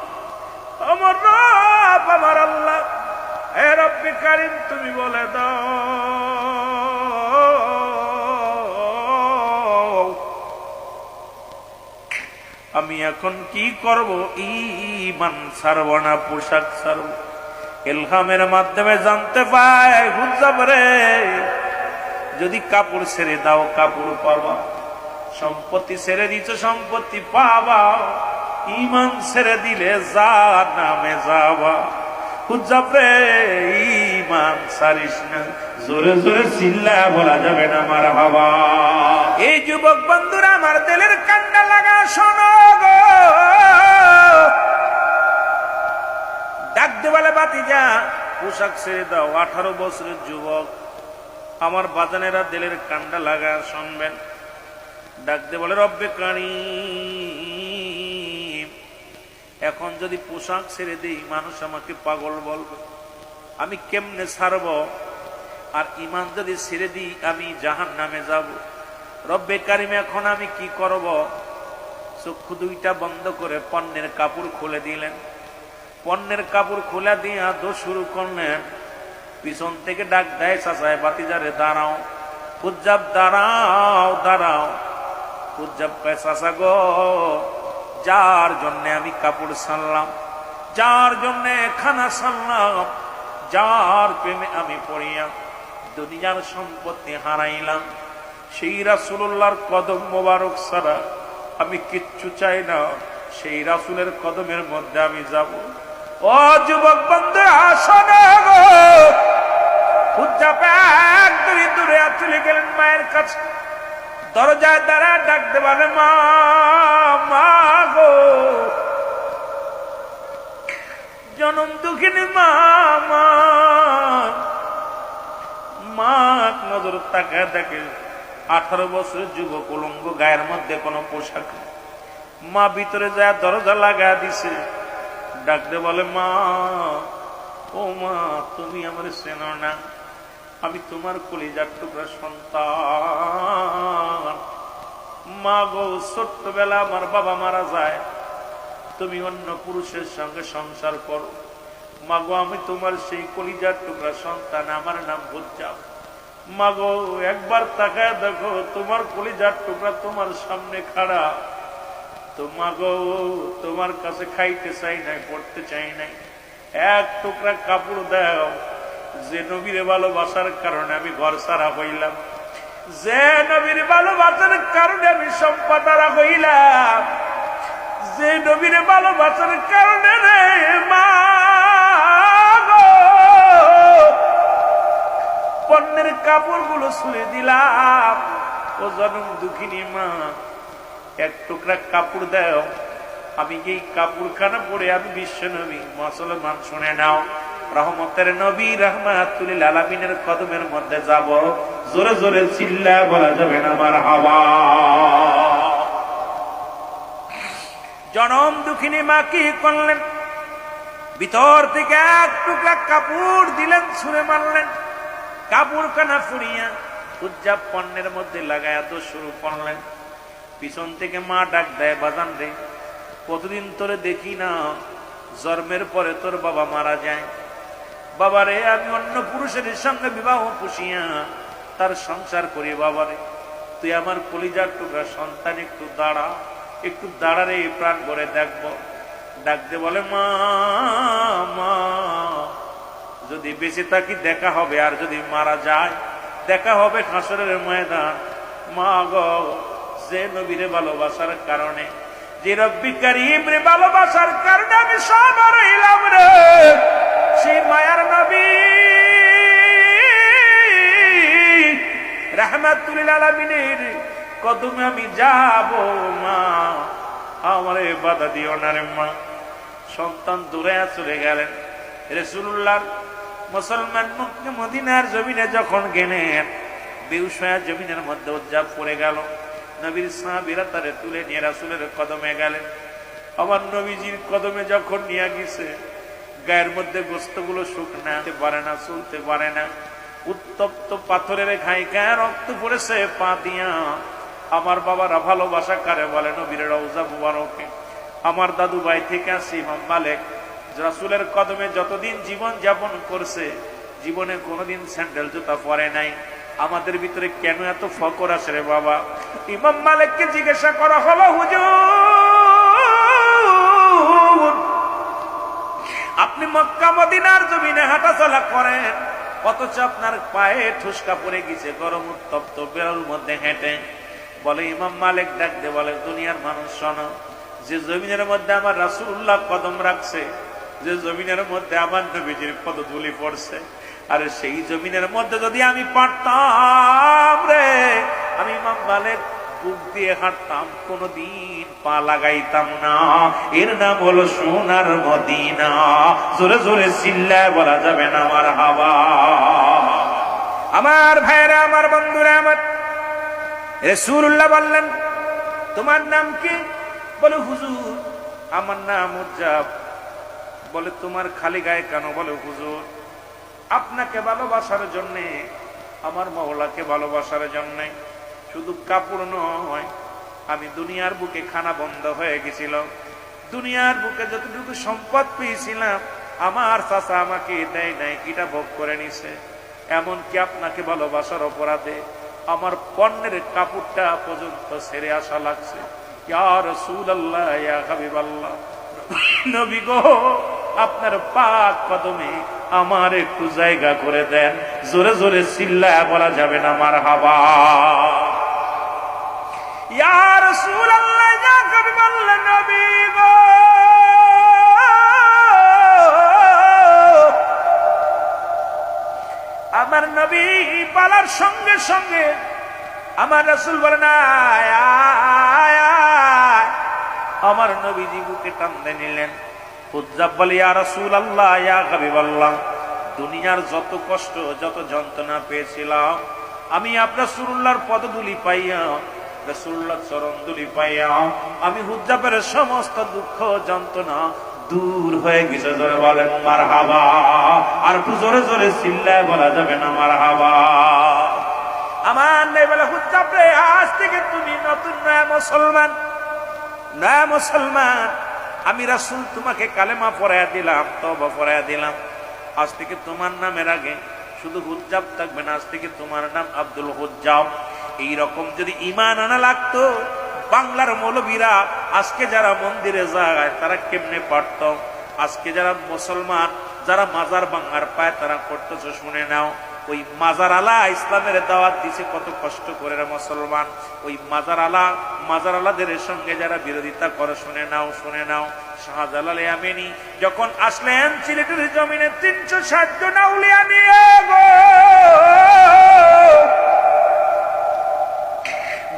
[SPEAKER 1] আমার রব আমার আল্লাহ, হে রব্বে কারীম তুমি বলে দাও আমি এখন কি করব? ঈমান ছাড়ব না পোশাক ছাড়ব? ইলহামের মাধ্যমে জানতে পাই হুজ্জাব রে, যদি কাপড় ছেড়ে দাও কাপড় পাবা, সম্পত্তি ছেড়ে দিচ্ছ সম্পত্তি পাবা, ঈমান ছেড়ে দিলে জাহান্নামে যাবা। হুজ্জাব রে ঈমান ছাড়িস না। জোরে জোরে চিল্লায় বলা যাবে না মারহাবা। এই যুবক বন্ধুরা আমার দিলের কান্না লাগা শোনো গো, ডাক দে বলে বাতিজা পোশাক ছেড়ে দাও। 18 বছরের যুবক আমার বাজানেরা দিলের কান্না লাগা শুনবেন। ডাক দে বলে রব্বে কারীম এখন যদি পোশাক ছেড়ে দিই মানুষ আমাকে পাগল বলবে, আমি কেমনে ছাড়ব? আর ঈমান যদি ছেড়ে দিই আমি জাহান্নামে যাব। রব্বে কারীম এখন আমি কি করব? চক্ষু দুইটা বন্ধ করে পণ্যের কাপড় খুলে দিলেন। পণ্যের কাপড় খুলে দিয়ে দোষ শুরু করলেন। পিছন থেকে ডাক দেয় চাচায় বাতিজারে দাঁড়াও। হুজ্জাব দাঁড়াও দাঁড়াও। হুজ্জাব কয় চাচা গো, যার জন্য আমি কাপড় ছাড়লাম, যার জন্য খানা ছাড়লাম, যার প্রেমে আমি পড়িয়া দুনিয়ার সম্পত্তি হারাইলাম, সেই রাসূলুল্লাহর কদম মোবারক ছাড়া আমি কিচ্ছু চাই না। সেই রাসূলের কদমের মধ্যে আমি যাব। ও যুবক বন্ধু শোনো গো, হুজ্জাব এক দূরে চলে গেলেন মায়ের কাছে। দরজায় দাঁড়া ডাক দেবারে মা, মা গো, জনম দুঃখিনী মা, মা, মা নজর তাকায় দেখে 18 বছরের যুবক উলঙ্গ, গায়ের মধ্যে কোনো পোশাক। মা ভিতরে যায় দরজা লাগা দিছে। ডাকতে বলে মা, ও মা তুমি আমার চেনো না? আমি তোমার কলিজার টুকরা সন্তান। মা গো, ছোট্টবেলা আমার বাবা মারা যায়, তুমি অন্য পুরুষের সঙ্গে সংসার করো। মা গো, আমি তোমার সেই কলিজার টুকরা সন্তান, আমার নাম হুজ্জাব। মা গো, একবার তাকায় দেখো তোমার কলিজার টুকরা তোমার সামনে খাড়া। তো মা গো, তোমার কাছে খাইতে চাই নাই, পড়তে চাই নাই, এক টুকরা কাপড় দাও। যে নবীরে ভালোবাসার কারণে আমি ঘর ছাড়া হইলাম, যে নবীর ভালোবাসার কারণে আমি সম্পদ হারা হইলাম, যে নবীর ভালোবাসার কারণে রে মা গো পণ্যের কাপড় গুলো ছুঁড়ে দিলাম। ও জনম দুঃখিনী মা, এক টুকরা কাপড় দাও। আমি এই কাপড়খানা পরে আমি বিশ্ব নবী মুসলমান, শুনে নাও, রহমতের নবী রাহমাতুল লিল আলামিনের কদমের মধ্যে যাব, জোরে জোরে চিল্লায় বলা যাবে না মারহাবা। জনম দুঃখিনী মা কি করলেন? ভিতর থেকে এক টুকরা কাপড় দিলেন, ছুঁড়ে মারলেন। কাপড় কানা ফুরিয়া হুজ্জাব পণ্যের মধ্যে লাগায়া তো শুরু করলেন। পিছন থেকে মা ডাক দেয়, বাজান রে, কতদিন তোরে দেখি না, জন্মের পরে তোর বাবা মারা যায়। বাবারে, আমি অন্য পুরুষের সঙ্গে বিবাহ পুষিয়া তার সংসার করি। বাবারে, তুই আমার কলিজার টুকরা সন্তান, একটু দাঁড়া, একটু দাঁড়ারে, প্রাণ ভরে দেখবো। ডাকতে বলে, মা মা, যদি বেঁচে থাকি দেখা হবে, আর যদি মারা যায় দেখা হবে হাসরের ময়দান। মা গো, যে নবীরে ভালোবাসার কারণে, যে রব্বি কারীম রে ভালোবাসার কারণে আমি সব হারাইলাম রে, সেই মায়ার নবী রাহমাতুল লিল আলামিনের কদমে আমি যাব। মা, আমারে বাধা দিও না রে মা। সন্তান দূরে চলে গেলেন। রাসূলুল্লাহ মুসলমান মক্কা মদিনার জমিনে যখন গেলেন, বেহুশ হয়ে জমিনের মধ্যে উজ্জাব পড়ে গেল। নবীর সাহাবীরা তারে তুলে নিয়ে রাসূলের কদমে গেলেন। আমার নবীজির কদমে যখন নিয়ে গেছে, গায়ের মধ্যে গোস্তগুলো শুকনাতে পারে না, চলতে পারে না। উত্তপ্ত পাথরের ঘাই গায়ে রক্ত পড়েছে পা দিয়া। আমার বাবারা ভালোবাসা কারে বলে? নবীর রওজা মুবারকে। আমার দাদু ভাই থেকে আসি ইমাম মালিক, রাসূলের কদমে যতদিন জীবন যাপন করছে, জীবনে কোনোদিন স্যান্ডেল জুতা পরে নাই। আমাদের ভিতরে কেন এত ফকর আসে রে বাবা? ইমাম মালিককে জিজ্ঞাসা করা হলো, হুজুর, আপনি মক্কা মদিনার জমিনে হাঁটাচলা করেন, অথচ আপনার পায়ে ঠুসকা পড়ে গেছে গরম উত্তপ্ত বেরোর মধ্যে হেঁটে। বলে ইমাম মালিক ডাক দে বলে, দুনিয়ার মানুষ শোনো, যে জমিনের মধ্যে আমার রাসূলুল্লাহ কদম রাখছে, যে জমিনের মধ্যে আমার নবীজির পদধূলি পড়ছে, আর সেই জমিনের মধ্যে যদি আমি পারতাম রে, আমি ইমাম মালিক বুক দিয়ে হাঁটতাম, কোনদিন পা লাগাইতাম না। এর নাম হলো সোনার মদিনা। জোরে জোরে চিল্লায় বলা যাবে না মারহাবা। আমার ভাইরা, আমার বন্ধুরা, আমার রাসূলুল্লাহ বললেন, তোমার নাম কি? বলে, হুজুর আমার নাম উজ্জাব। বলে, তোমার খালি গায়ে কেন? বলে, হুজুর আপনাকে ভালোবাসার জন্যে, আমার মাওলাকে ভালোবাসার জন্যে। শুধু কাপড় নয়, আমি দুনিয়ার বুকে খানা বন্ধ হয়ে গেছিল, দুনিয়ার বুকে যতটুকু সম্পদ পেয়েছিলাম আমার চাচা আমাকে দেয় নাই, এটা ভোগ করে নিছে। এমনকি আপনাকে ভালোবাসার অপরাধে আমার পণ্যের কাপড়টা পর্যন্ত ছেড়ে আসা লাগছে। ইয়া রাসূলুল্লাহ, ইয়া হাবিবাল্লাহ, নবী গো, আপনার পাক কদমে আমার একটু জায়গা করে দেন। জোরে জোরে চিল্লায় বলা যাবে না মারহাবা। ইয়া রাসূলুল্লাহ, ইয়া হাবিবাল্লাহ, নবী গো, আমার নবী বলার সঙ্গে সঙ্গে আমার রাসূল বলেন, আয় আয় আয়। আমার নবীজি বুকে টানতে নিলেন। হুজ্জাব বলে, ইয়া রাসূলুল্লাহ, ইয়া হাবিবাল্লাহ, দুনিয়ার যত কষ্ট, যত যন্ত্রণা পেয়েছিলাম, আমি আপনার রাসূলুল্লাহর পদধূলি পাইয়া, রাসূলুল্লাহর চরণধূলি পাইয়া আমি হুজ্জাবের সমস্ত দুঃখ যন্ত্রণা দূর হয়ে গেছে। জোরে বলেন মারহাবা। আর একটু জোরে জোরে চিল্লায় বলা যাবে না মারহাবা। আমার নেই বলে, হুজ্জাব রে, আজ থেকে তুমি নতুন নয়া মুসলমান, নয়া মুসলমান। আমি রাসূল তোমাকে কালেমা পড়াইয়া দিলাম, তওবা পড়াইয়া দিলাম। আজ থেকে তোমার নামের আগে শুধু হুজ্জাব থাকবে না, আজ থেকে তোমার নাম আব্দুল হুজ্জাব। এইরকম যদি ঈমান আনা লাগতো, বাংলার মৌলবীরা আজকে যারা মন্দিরে যায় তারা কেমনে পারত? আজকে যারা মুসলমান, যারা মাজার ভাঙার পায় তারা করতেছে, শুনে নাও। ওই মাজার আলা ইসলামের দাওয়াত দিছে কত কষ্ট করে রে মুসলমান। ওই মাজার আলাদের সঙ্গে যারা বিরোধিতা করে, শুনে নাও, শুনে নাও। শাহজালাল ইয়ামানি যখন আসলেন সিলেটের জমিনে 360 জন আউলিয়া নিয়ে গো,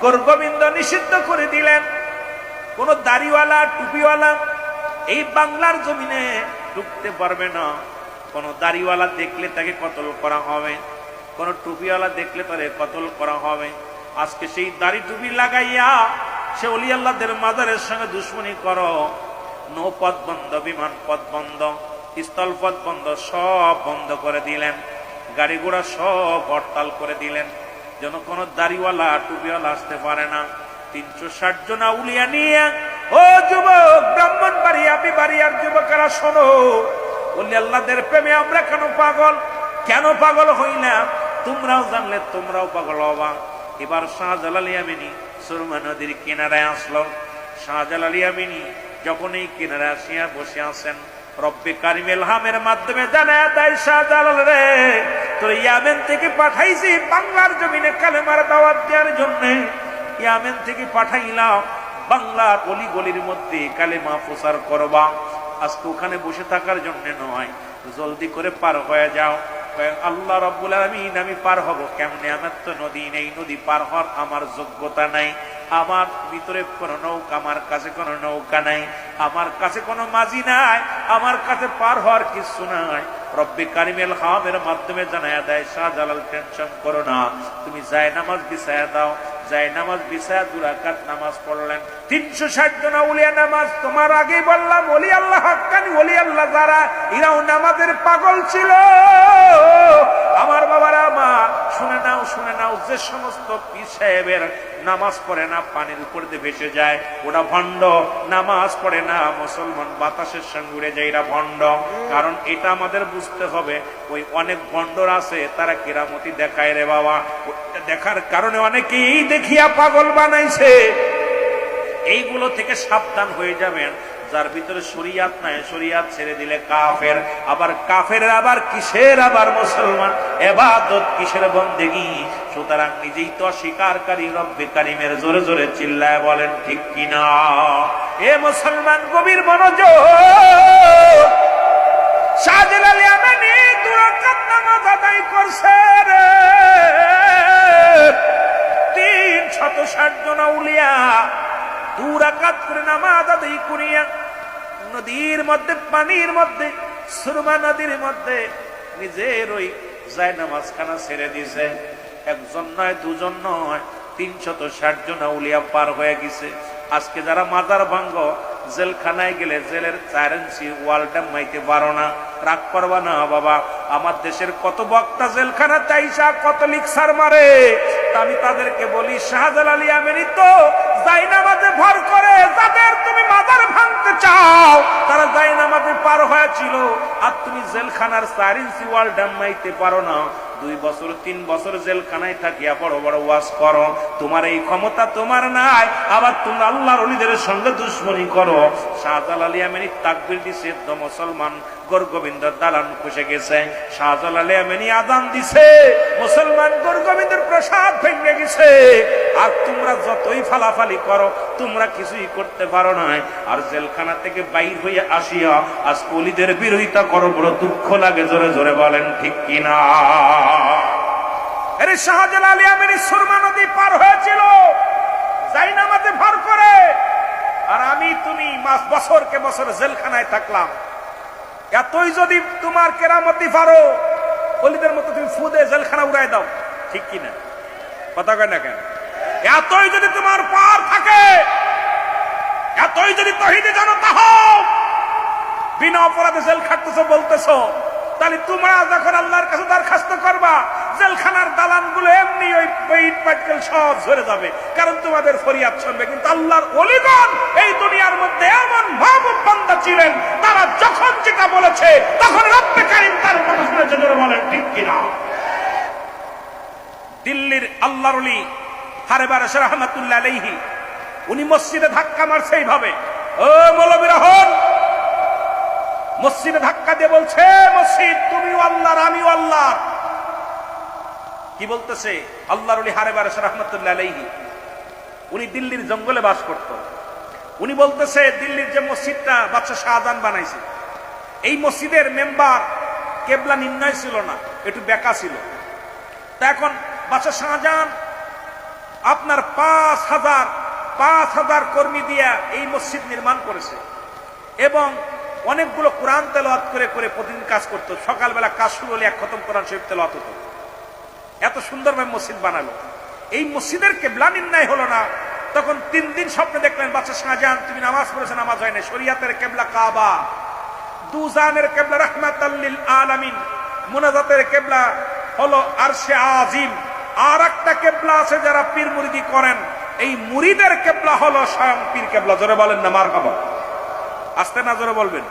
[SPEAKER 1] গোরগোবিন্দ নিষিদ্ধ করে দিলেন। কোন দাড়িওয়ালা টুপিওয়ালা এই বাংলার জমিনে ঢুকতে পারবে না। কোন দাড়িওয়ালা দেখলে তাকে কতল করা হবে, কোন টুপিওয়ালা দেখলে তাকে কতল করা হবে। আজকে সেই দাড়ি টুপি লাগাইয়া সে ওলি আল্লাহদের মাজারের সঙ্গে দুশ্মনী করো। নৌপথ বন্ধ, বিমান পথ বন্ধ, স্থলপথ বন্ধ, সব বন্ধ করে দিলেন। গাড়ি ঘোড়া সব হরতাল করে দিলেন, যেন কোন দাড়িওয়ালা টুপিওয়ালা আসতে পারে না। 360 জন আউলিয়া নিয়ে, ও যুবক ব্রাহ্মণবাড়িয়া বিবাড়িয়ার যুবকেরা শোনো, ওলি আল্লাহদের প্রেমে আমরা কেন পাগল, কেন পাগল হইলাম তোমরাও জানলে তোমরাও পাগল হবা। এবার শাহজালাল ইয়ামানি সুরমা নদীর কিনারায় আসলো। শাহজালাল ইয়ামানি যখন এই কিনারে আসিয়া বসে আছেন, রব্বে কারিম ইলহামের মাধ্যমে জানায়া দেয়, শাহজালাল রে, তোর ইয়ামেন থেকে পাঠাইছি বাংলার জমিনে কালেমার দাওয়াত দেওয়ার জন্য। ইয়ামেন থেকে পাঠাইলাম বাংলার অলি গলির মধ্যে কালেমা প্রচার করবা। আজকে ওখানে বসে থাকার জন্য নয়, জলদি করে পার হয়ে যাও। আল্লাহ রাব্বুল আলামিন, আমি পার হব কেমনে? আমার তো নদী নেই, নদী পার হওয়ার আমার যোগ্যতা নাই, আমার ভিতরে কোনো নৌকা, আমার কাছে কোনো নৌকা নাই, আমার কাছে কোনো মাঝি নাই, আমার কাছে পার হওয়ার কিছু নাই। রব্বে কারিম ইলহামের মাধ্যমে জানায়া দেয়, শাহজালাল টেনশন করো না, তুমি জায়নামাজ বিছায়া দাও। জায়নামাজ বিছায়া 2 রাকাত নামাজ পড়লেন। 360 জন আউলিয়া নামাজ, তোমার আগেই বললাম ওলি আল্লাহ হাক্কানি ওলি আল্লাহ যারা, এরাও নামাজের পাগল ছিল। আমার বাবারা, আমার শুনে নাও, শুনে নাও, যে সমস্ত পীর সাহেবের নামাজ পড়ে না, পানির উপর দিয়ে ভেসে যায়, ওরা ভণ্ড। নামাজ পড়ে না, মুসলমান বাতাসের সঙ্গে উড়ে যায়, এরা ভণ্ড। কারণ এটা আমাদের বুঝতে হবে, ওই অনেক ভণ্ডর আছে, তারা কেরামতি দেখায় রে বাবা। দেখার কারণে অনেকেই দেখিয়া পাগল বানাইছে। এইগুলো থেকে সাবধান হয়ে যাবেন। যার ভিতরে শরিয়াত নাই, শরিয়াত ছেড়ে দিলে কাফের। আবার কাফের আবার কিসের আবার মুসলমান, ইবাদত কিসের বন্দেগী। সুতরাং নিজেই তো অস্বীকারী রব্বে কারিমের জোরে জোরে চিল্লায় বলেন ঠিক কিনা? এ মুসলমান গভীর মনোযোগ। শাহজালাল ইয়ামানি 2 রাকাত নামাজ আদায় করছে রে। 360 জন আউলিয়া 2 রাকাত করে নামাজ আদায় করিয়া নদীর মধ্যে, পানির মধ্যে, সুরমা নদীর মধ্যে নিজের ওই জায়নামাজ খানা ছেড়ে দিয়েছে। একজন নয়, 2 জন নয়, 360 জন আউলিয়া পার হয়ে গেছে। আজকে যারা মাজার ভাঙ্গ, জেলখানায় গেলে জেলের 4 ইঞ্চি ওয়ালটা মাইতে পারো না, রাগ করবা না বাবা। আমার দেশের কত বক্তা জেলখানা চাইসা কত লিকসার মারে। আমি তাদেরকে বলি, শাহজালাল ইয়ামানি তো জায়নামাজে ভর করে, যাদের তুমি মাজার ভাঙতে চাও তারা জায়নামাজে পার হয়েছিল, আর তুমি জেলখানার 4 ইঞ্চি ওয়াল ডামাইতে পারো না। 2 বছর 3 বছর জেলখানায় থাকিয়া বড় বড় ওয়াজ করো, তোমার এই ক্ষমতা তোমার নাই। আবার তুমি আল্লাহর ওলিদের সঙ্গে দুশ্মনী করো। শাহজালাল ইয়ামানি তাকবীর দিছে, তো মুসলমান গোরগোবিন্দ দালান খুশে গেছে। শাহজালাল ইয়ামানি আযান দিছে, মুসলমান গোরগোবিন্দের প্রসাদ ভেঙে গেছে। আর তোমরা যতই ফালাফালি করো, তোমরা কিছুই করতে পারো না। আর জেলখানা থেকে বাইর হইয়া আসিয়া আজ ওলিদের বিরোধিতা করো, বড় দুঃখ লাগে। জোরে জোরে বলেন ঠিক কিনা? আরে শাহজালাল ইয়ামানি সুরমা নদী পার হয়েছিল জায়নামাজে ভর করে, আর আমি তুমি বছরকে বছর জেলখানায় থাকলাম। এতই যদি তোমার কেরামতি পারো, ওলিদের মতো তুমি ফুদে জেলখানা উড়াই দাও, ঠিক কিনা? কথা কয় না কেন? এতই যদি তোমার পার থাকে, এতই যদি তহিদে জনতা হও, বিনা অপরাধে জেল খাটতেছো বলতেছো, তাহলে তোমরা যখন আল্লাহর কাছে দরখাস্ত করবা, জেলখানার দালান গুলো এমনি ওই পাটকেল সব ঝরে যাবে, কারণ তোমাদের ফরিয়াদ শুনবে। কিন্তু আল্লাহর ওলিগণ এই দুনিয়ার মধ্যে এমন মাহবুব বান্দা ছিলেন, তারা যখন যেটা বলেছে তখন রব্বে কারিম তার কথা শুনেছে। জোরে বলেন ঠিক কিনা? দিল্লির আল্লাহর ওলি হারেবারেশ রহমাতুল্লাহ আলাইহি, উনি মসজিদে ধাক্কা মারছে এইভাবে, ও মৌলবীরা হন। মসজিদে ধাক্কা দিয়ে বলছে, মসজিদ তুমিও আল্লাহর, আমিও আল্লাহর। কি বলতেছে? আল্লাহর ওলি হারেবারেশ রহমাতুল্লাহ আলাইহি, উনি দিল্লির জঙ্গলে বাস করত। উনি বলতেছে, দিল্লির যে মসজিদটা বাদশা শাহজাহান বানাইছে, এই মসজিদের মেম্বার কেবলা নির্ণয় ছিল না, একটু বেকা ছিল। তা এখন বাদশা শাহজাহান আপনার 5,000 কর্মী দিয়া এই মসজিদ নির্মাণ করেছে, এবং অনেকগুলো কোরআন তেলাওয়াত করে করে প্রতিদিন কাজ করতো। সকালবেলা কাজ শুরু হলে এক খতম কোরআন শরীফ তেলাওয়াত হতো। এত সুন্দরভাবে মসজিদ বানালো। এই মসজিদের কেবলা নির্ণয় হলো না, তখন 3 দিন স্বপ্নে দেখলেন বাচ্চা শাহজাহান তুমি নামাজ পড়েছো, নামাজ হয় না। শরিয়াতের কেবলা কাবা, দুজানের কেবলা রাহমাতাল লিল আলামিন, মুনাজাতের কেবলা হলো আরশে আজিম। আর একটা কেবলা আছে যারা পীর মুরিদি করেন, এই মুরিদের কেবলা হলো স্বয়ং পীর কেবলা। জোরে বলেন না মারহাবা। আস্তে না জোরে বলবেন।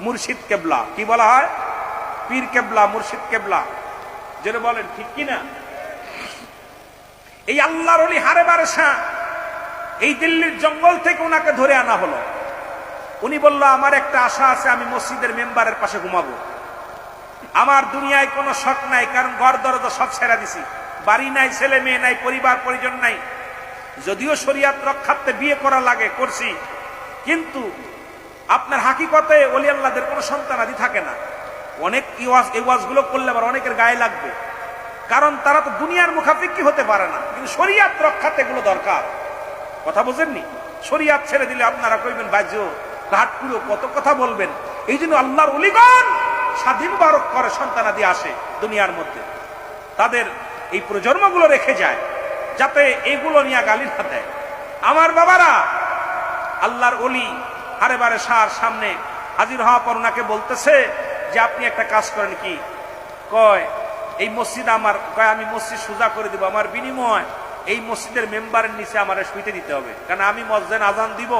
[SPEAKER 1] মুর্শিদ কেবলা কি বলা হয়? পীর কেবলা, মুর্শিদ কেবলা। জোরে বলেন ঠিক কিনা? এই আল্লাহর ওলি হারে বারেশা এই দিল্লির জঙ্গল থেকে ওনাকে ধরে আনা হলো। উনি বলল আমার একটা আশা আছে, আমি মসজিদের মেম্বারের পাশে ঘুমাবো। আমার দুনিয়ায় কোনো শখ নাই, কারণ ঘর দরজা সব ছেড়ে দিছি, বাড়ি নাই, ছেলে মেয়ে নাই, পরিবার পরিজন নাই। যদিও শরিয়াত রক্ষার্থে বিয়ে করা লাগে, করছি, কিন্তু আপনার হাকিকতে ওলি আল্লাহদের কোনো সন্তানাদি থাকে না। অনেক এই ওয়াজগুলো করলে আবার অনেকের গায়ে লাগবে, কারণ তারা তো দুনিয়ার মুখাপেক্ষী হতে পারে না, কিন্তু শরিয়াত রক্ষাতে এগুলো দরকার। কথা বুঝেননি? শরিয়াত ছেড়ে দিলে আপনারা কইবেন বাজো ঘাটপুরো কত কথা বলবেন। এই জন্য আল্লাহর ওলিগণ স্বাধীন বারক করে সন্তানাদি আসে দুনিয়ার মধ্যে, তাদের এই প্রজন্মগুলো রেখে যায় যাতে এইগুলো নিয়ে গালি না দেয়। আমার বাবারা, আল্লাহর ওলি হারে বারে সার সামনে হাজির হওয়া পর ওনাকে বলতেছে যে আপনি একটা কাজ করেন। কি কয়? এই মসজিদ আমার, কয় আমি মসজিদ সোজা করে দিব, আমার বিনিময় এই মসজিদের মেম্বারের নিচে আমার শুইতে দিতে হবে, কারণ আমি মসজিদে আজান দিব,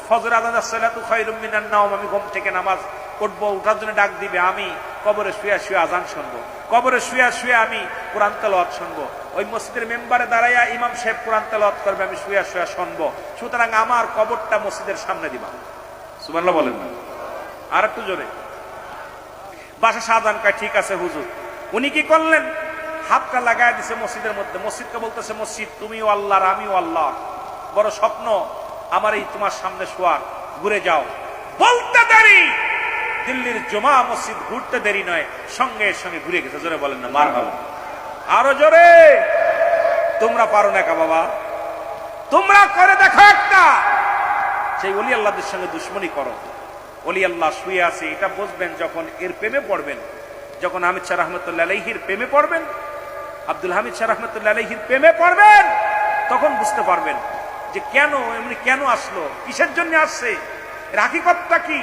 [SPEAKER 1] ফজর আজান সালাতু খায়রুম মিনান নাওম, আমি ঘুম থেকে নামাজ পড়বো, উঠার জন্য ডাক দিবে, আমি কবরে শুয়ে শুয়ে আজান শুনবো, কবরে শুয়ে শুয়ে আমি কোরআন তেলাওয়াত শুনবো, ওই মসজিদের মেম্বারে দাঁড়াইয়া ইমাম সাহেব কোরআন তেলাওয়াত করবে, আমি শুয়ে শুয়ে শুনবো। সুতরাং আমার কবরটা মসজিদের সামনে দিবা। সুবহানাল্লাহ বলেন না? আর একটু জোরে। বাসা শাহজাহান কয় ঠিক আছে হুজুর। উনি কি করলেন? হাতটা লাগাই দিছে মসজিদের মধ্যে। মসজিদকে বলতেছে মসজিদ তুমিও আল্লাহর, আমিও আল্লাহ, বড় স্বপ্ন আমার এই তোমার সামনে শোয়ার, ঘুরে যাও। বলতে দেরি, দিল্লির জমা মসজিদ ঘুরতে দেরি নয়, সঙ্গে সঙ্গে ঘুরে গেছে। জোরে বলেন না মারহাবা। আরো জোরে। তোমরা পারো না কা বাবা, তোমরা করে দেখো একটা। সেই ওলি আল্লাহদের সঙ্গে দুশ্মনী করো। ওলি আল্লাহ শুয়ে আছে, এটা বুঝবেন যখন এর প্রেমে পড়বেন, যখন হামিদ শাহ রহমতুল্লাহ আলাইহির প্রেমে পড়বেন, আব্দুল হামিদ শাহ রহমতুল্লাহ আলাইহির প্রেমে পড়বেন, তখন বুঝতে পারবেন যে কেন এমনি, কেন আসলো, কিসের জন্য আসছে, এর হাকিকতটা কি।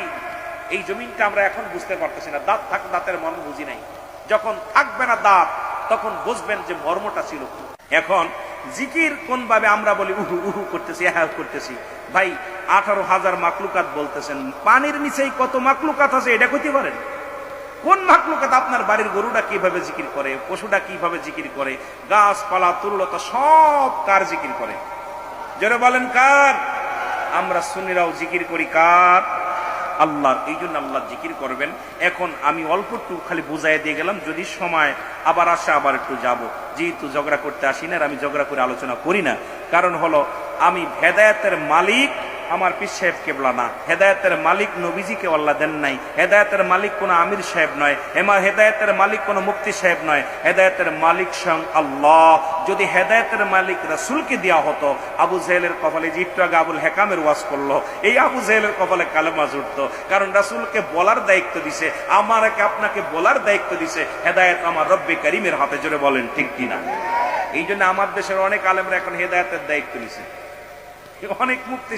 [SPEAKER 1] এই জমিনটা আমরা এখন বুঝতে পারতেছি না। দাঁত থাক, দাঁতের মর্ম বুঝি নাই। যখন থাকবে না দাঁত, তখন বুঝবেন যে মর্মটা ছিল। এখন জিকির কোন ভাবে আমরা বলি উহু উহু করতেছি, হ্যাঁ করতেছি। ভাই 18,000 মাকলুকাত বলতেছেন, পানির নিচেই কত মাকলুকাত আছে এটা কইতে পারেন? কোন মাকলুকাত? আপনার বাড়ির গরুটা কিভাবে জিকির করে, পশুটা কিভাবে জিকির করে, গাছপালা তরুলতা সব কার জিকির করে? জোরে বলেন কার? আমরা সুন্নিরাও জিকির করি কার? আল্লাহর। এই জন্য আল্লাহ জিকির করবেন। এখন আমি অল্প একটু খালি বুঝাই দিয়ে গেলাম, যদি সময় আবার আসে আবার একটু যাব। যেহেতু ঝগড়া করতে আসি না, আর আমি ঝগড়া করে আলোচনা করি না, কারণ হলো আমি হেদায়েতের মালিক আমার পীর সাহেব কেবলা না, হেদায়েতের মালিক নবীজিকে আল্লাহ দেন নাই, হেদায়েতের মালিক কোন আমির সাহেব নয়, হেদায়েতের মালিক কোন মুফতি সাহেব নয়, হেদায়েতের মালিক স্বয়ং আল্লাহ। যদি হেদায়েতের মালিক রাসূলকে দেওয়া হতো, আবু জেহেলের কপালে, যে একটু আগে আবুল হেকামের ওয়াজ করলো, এই আবু জেহেলের কপালে কালেমা জুড়তো, কারণ রাসূলকে বলার দায়িত্ব দিছে, আমাকে আপনাকে বলার দায়িত্ব দিছে। হেদায়েত আমার রব্বে কারীমের হাতে। জোরে বলেন ঠিক কিনা? এই জন্য আমার দেশের অনেক আলেমরা এখন হেদায়েতের দায়িত্ব নিছে, অনেক মুফতি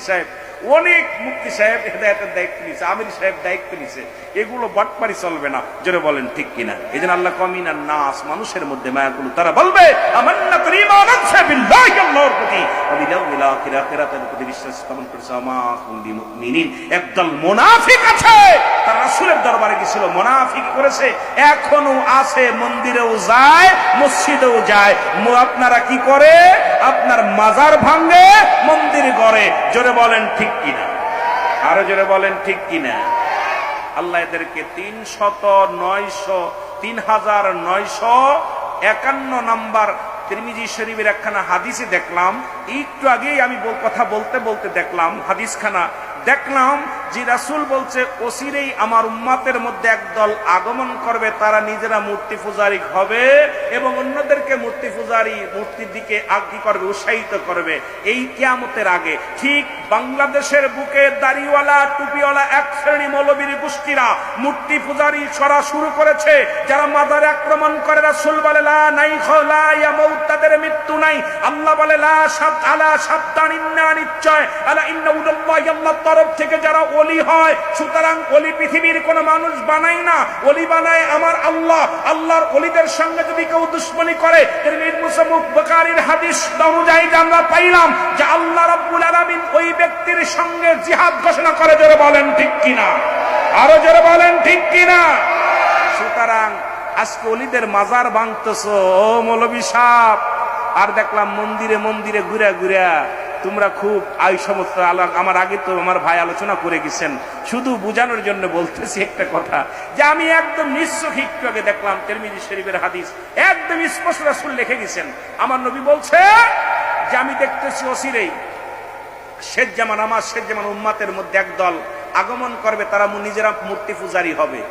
[SPEAKER 1] সাহেব হেদায়েতের দায়িত্ব নিছে, আমির সাহেব দায়িত্ব নিছে। এগুলো বাটপারি চলবে না। জোরে বলেন ঠিক কিনা? এই জন্য আল্লাহ কমিনান নাস, মানুষের মধ্যে মায়া করুন, তারা বলবে আমান্না ঈমান আছে বিল্লাহি, আল্লাহর প্রতি, ওয়াবিল আখিরাতের প্রতি বিশ্বাস স্থাপন করেছে। আমা কুনবি মুমিনিন। একদল মুনাফিক আছে, তারা রাসূলের দরবারে গিয়েছিল, মুনাফিক করেছে, এখনো আছে, মন্দিরেও যায়, মসজিদেও যায়। আপনারা কি করে? আপনার মাজার ভাঙে, মন্দির গড়ে। জোরে বলেন ঠিক কিনা? আরো জোরে বলেন ঠিক কিনা? আল্লাহ এদেরকে 3951 নাম্বার তিরমিজি শরীফের একখানা হাদিসে দেখলাম, একটু আগেই আমি কথা বলতে বলতে দেখলাম হাদিসখানা, দেখলাম যে রাসূল বলছে অচিরেই আমার উম্মতের মধ্যে একদল আগমন করবে, তারা নিজেরা মূর্তি পূজারী হবে এবং অন্যদেরকে মূর্তির দিকে কি করবে? উৎসাহিত করবে। এই কিয়ামতের আগে ঠিক বাংলাদেশের বুকে দাড়িওয়ালা টুপিওয়ালা এক শ্রেণী মৌলবীর গোষ্ঠীরা মূর্তি পূজারি করা শুরু করেছে। যারা মাজারে আক্রমণ করে, রাসূল বলে লা নাই খলা ইয়া মউত, তাদের মৃত্যু নাই। আল্লাহ বলে লা আলা সাবধান, ইন্না নিশ্চয়, আলা ইন্না উদাল্লাহি, আল্লাহর তরফ থেকে যারা ওলি হয়। সুতরাং ওলি পৃথিবীর কোন মানুষ বানায় না, ওলি বানায় আমার আল্লাহ। আল্লাহর ওলিদের সঙ্গে যদি কেউ দুশমনি করে, তিরমিজি মুসলিম বুখারীর হাদিস অনুযায়ী আমরা পাইলাম যে আল্লাহ রাব্বুল আলামিন ওই ব্যক্তির সঙ্গে জিহাদ ঘোষণা করে। জোরে বলেন ঠিক কিনা, আরো জোরে বলেন ঠিক কিনা। সুতরাং আজকে ওলিদের মাজার ভাঙতেছো মৌলভী সাহেব, আর দেখলাম মন্দিরে মন্দিরে ঘুরা ঘুরা তোমরা খুব এই সমস্ত আমার আগে তো আমার ভাই আলোচনা করে গেছেন। শুধু বুঝানোর জন্য বলতেছি একটা কথা, যে আমি একদম নিশ্চয় একটু আগে দেখলাম তিরমিজি শরীফের হাদিস, একদম স্পষ্ট রাসূল লিখে গেছেন। আমার নবী বলছে যে আমি দেখতেছি অচিরেই শেষ জামান, আমার শেষ জামান উম্মতের মধ্যে একদল আগমন করবে, তারা নিজেরা মূর্তি পূজারী হবে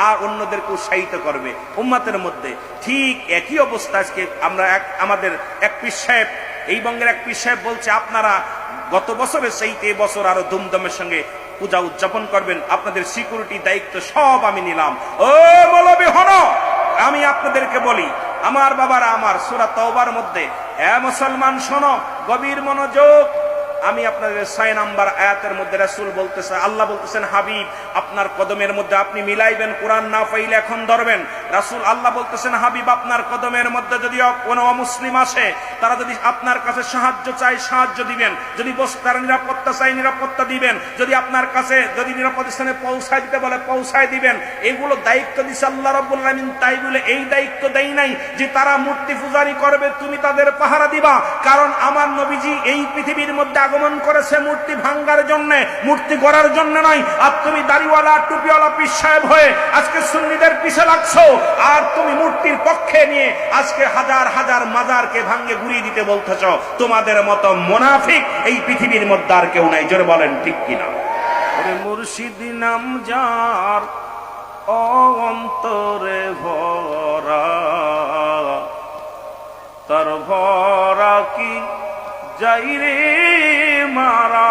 [SPEAKER 1] আর অন্যদেরকে উৎসাহিত করবে উম্মতের মধ্যে। ঠিক একই অবস্থা আজকে আমরা আমাদের এক পীর সাহেব, এই বঙ্গের এক পীর সাহেব বলছে আপনারা গত বছরের চাইতে এবছর আরো ধুমধামের সঙ্গে পূজা উদযাপন করবেন, আপনাদের সিকিউরিটি দায়িত্ব সব আমি নিলাম। ও মৌলবী হনো, আমি আপনাদেরকে বলি, আমার বাবারা, আমার সূরা তাওবার মধ্যে, এ মুসলমান শোনো, গভীর মনোযোগ। আমি আপনাদের 6 নম্বর আয়াতের মধ্যে রাসূল বলতেছে, আল্লাহ বলতেছেন হাবিব আপনার কদমের মধ্যে আপনি মিলাইবেন, কোরআন না পাইলে এখন ধরবেন। রাসূল আল্লাহ বলতেছেন হাবিব আপনার কদমের মধ্যে যদি কোনো অমুসলিম আসে, তারা যদি আপনার কাছে সাহায্য চায় সাহায্য দিবেন, যদি বস্তার নিরাপত্তা চাই নিরাপত্তা দিবেন, যদি আপনার কাছে যদি নিরাপদ স্থানে পৌঁছায় দিতে বলে পৌঁছায় দিবেন। এগুলো দায়িত্ব দিছে আল্লাহ রাব্বুল আলামিন। তাই বলে এই দায়িত্ব দেই নাই যে তারা মূর্তি পূজারি করবে তুমি তাদের পাহারা দিবা। কারণ আমার নবীজি এই পৃথিবীর মধ্যে আগমন করেছে মূর্তি ভাঙ্গার জন্য, মূর্তি গড়ার জন্য নয়। আর তুমি দাড়িওয়ালা টুপিওয়ালা পীর সাহেব হয়ে আজকে সুন্নিদের পিছে লাগছো, আর তুমি মূর্তির পক্ষে নিয়ে আজকে হাজার হাজার মাজারকে ভাঙ্গে ঘুরিয়ে দিতে বলতেছ। তোমাদের মতো মুনাফিক এই পৃথিবীর মধ্যে আর কেউ নাই। জোরে বলেন ঠিক কিনা। ওরে মুর্শিদ নাম যার অন্তরে ভরা, তার ভরা কি যাই রে মারা।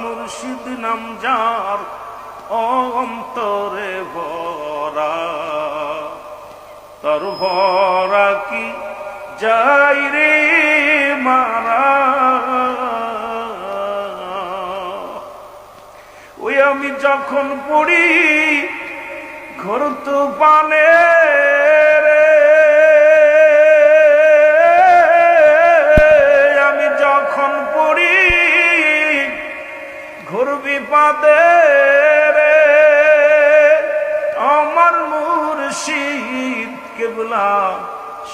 [SPEAKER 1] মুর্শিদ নাম যার অন্তরে ভরা, তার ভরা কি যাই রে মারা। ওই আমি যখন পড়ি ঘর তো পানে রে, আমি যখন পড়ি ঘোর বিপদে রে, আমার মুর্শিদ কেবলা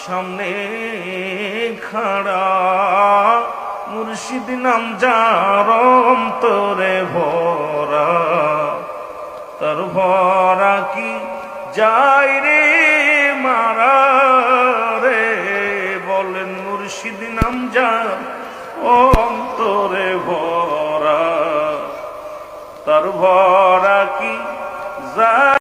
[SPEAKER 1] সামনে খাড়া। মুর্শিদ নাম যার অন্তরে ভরা, তার ভরা কি যাই রে মারা রে। বলেন মুর্শিদ নাম যার অন্তরে ভরা, তার ভরা কি যাই।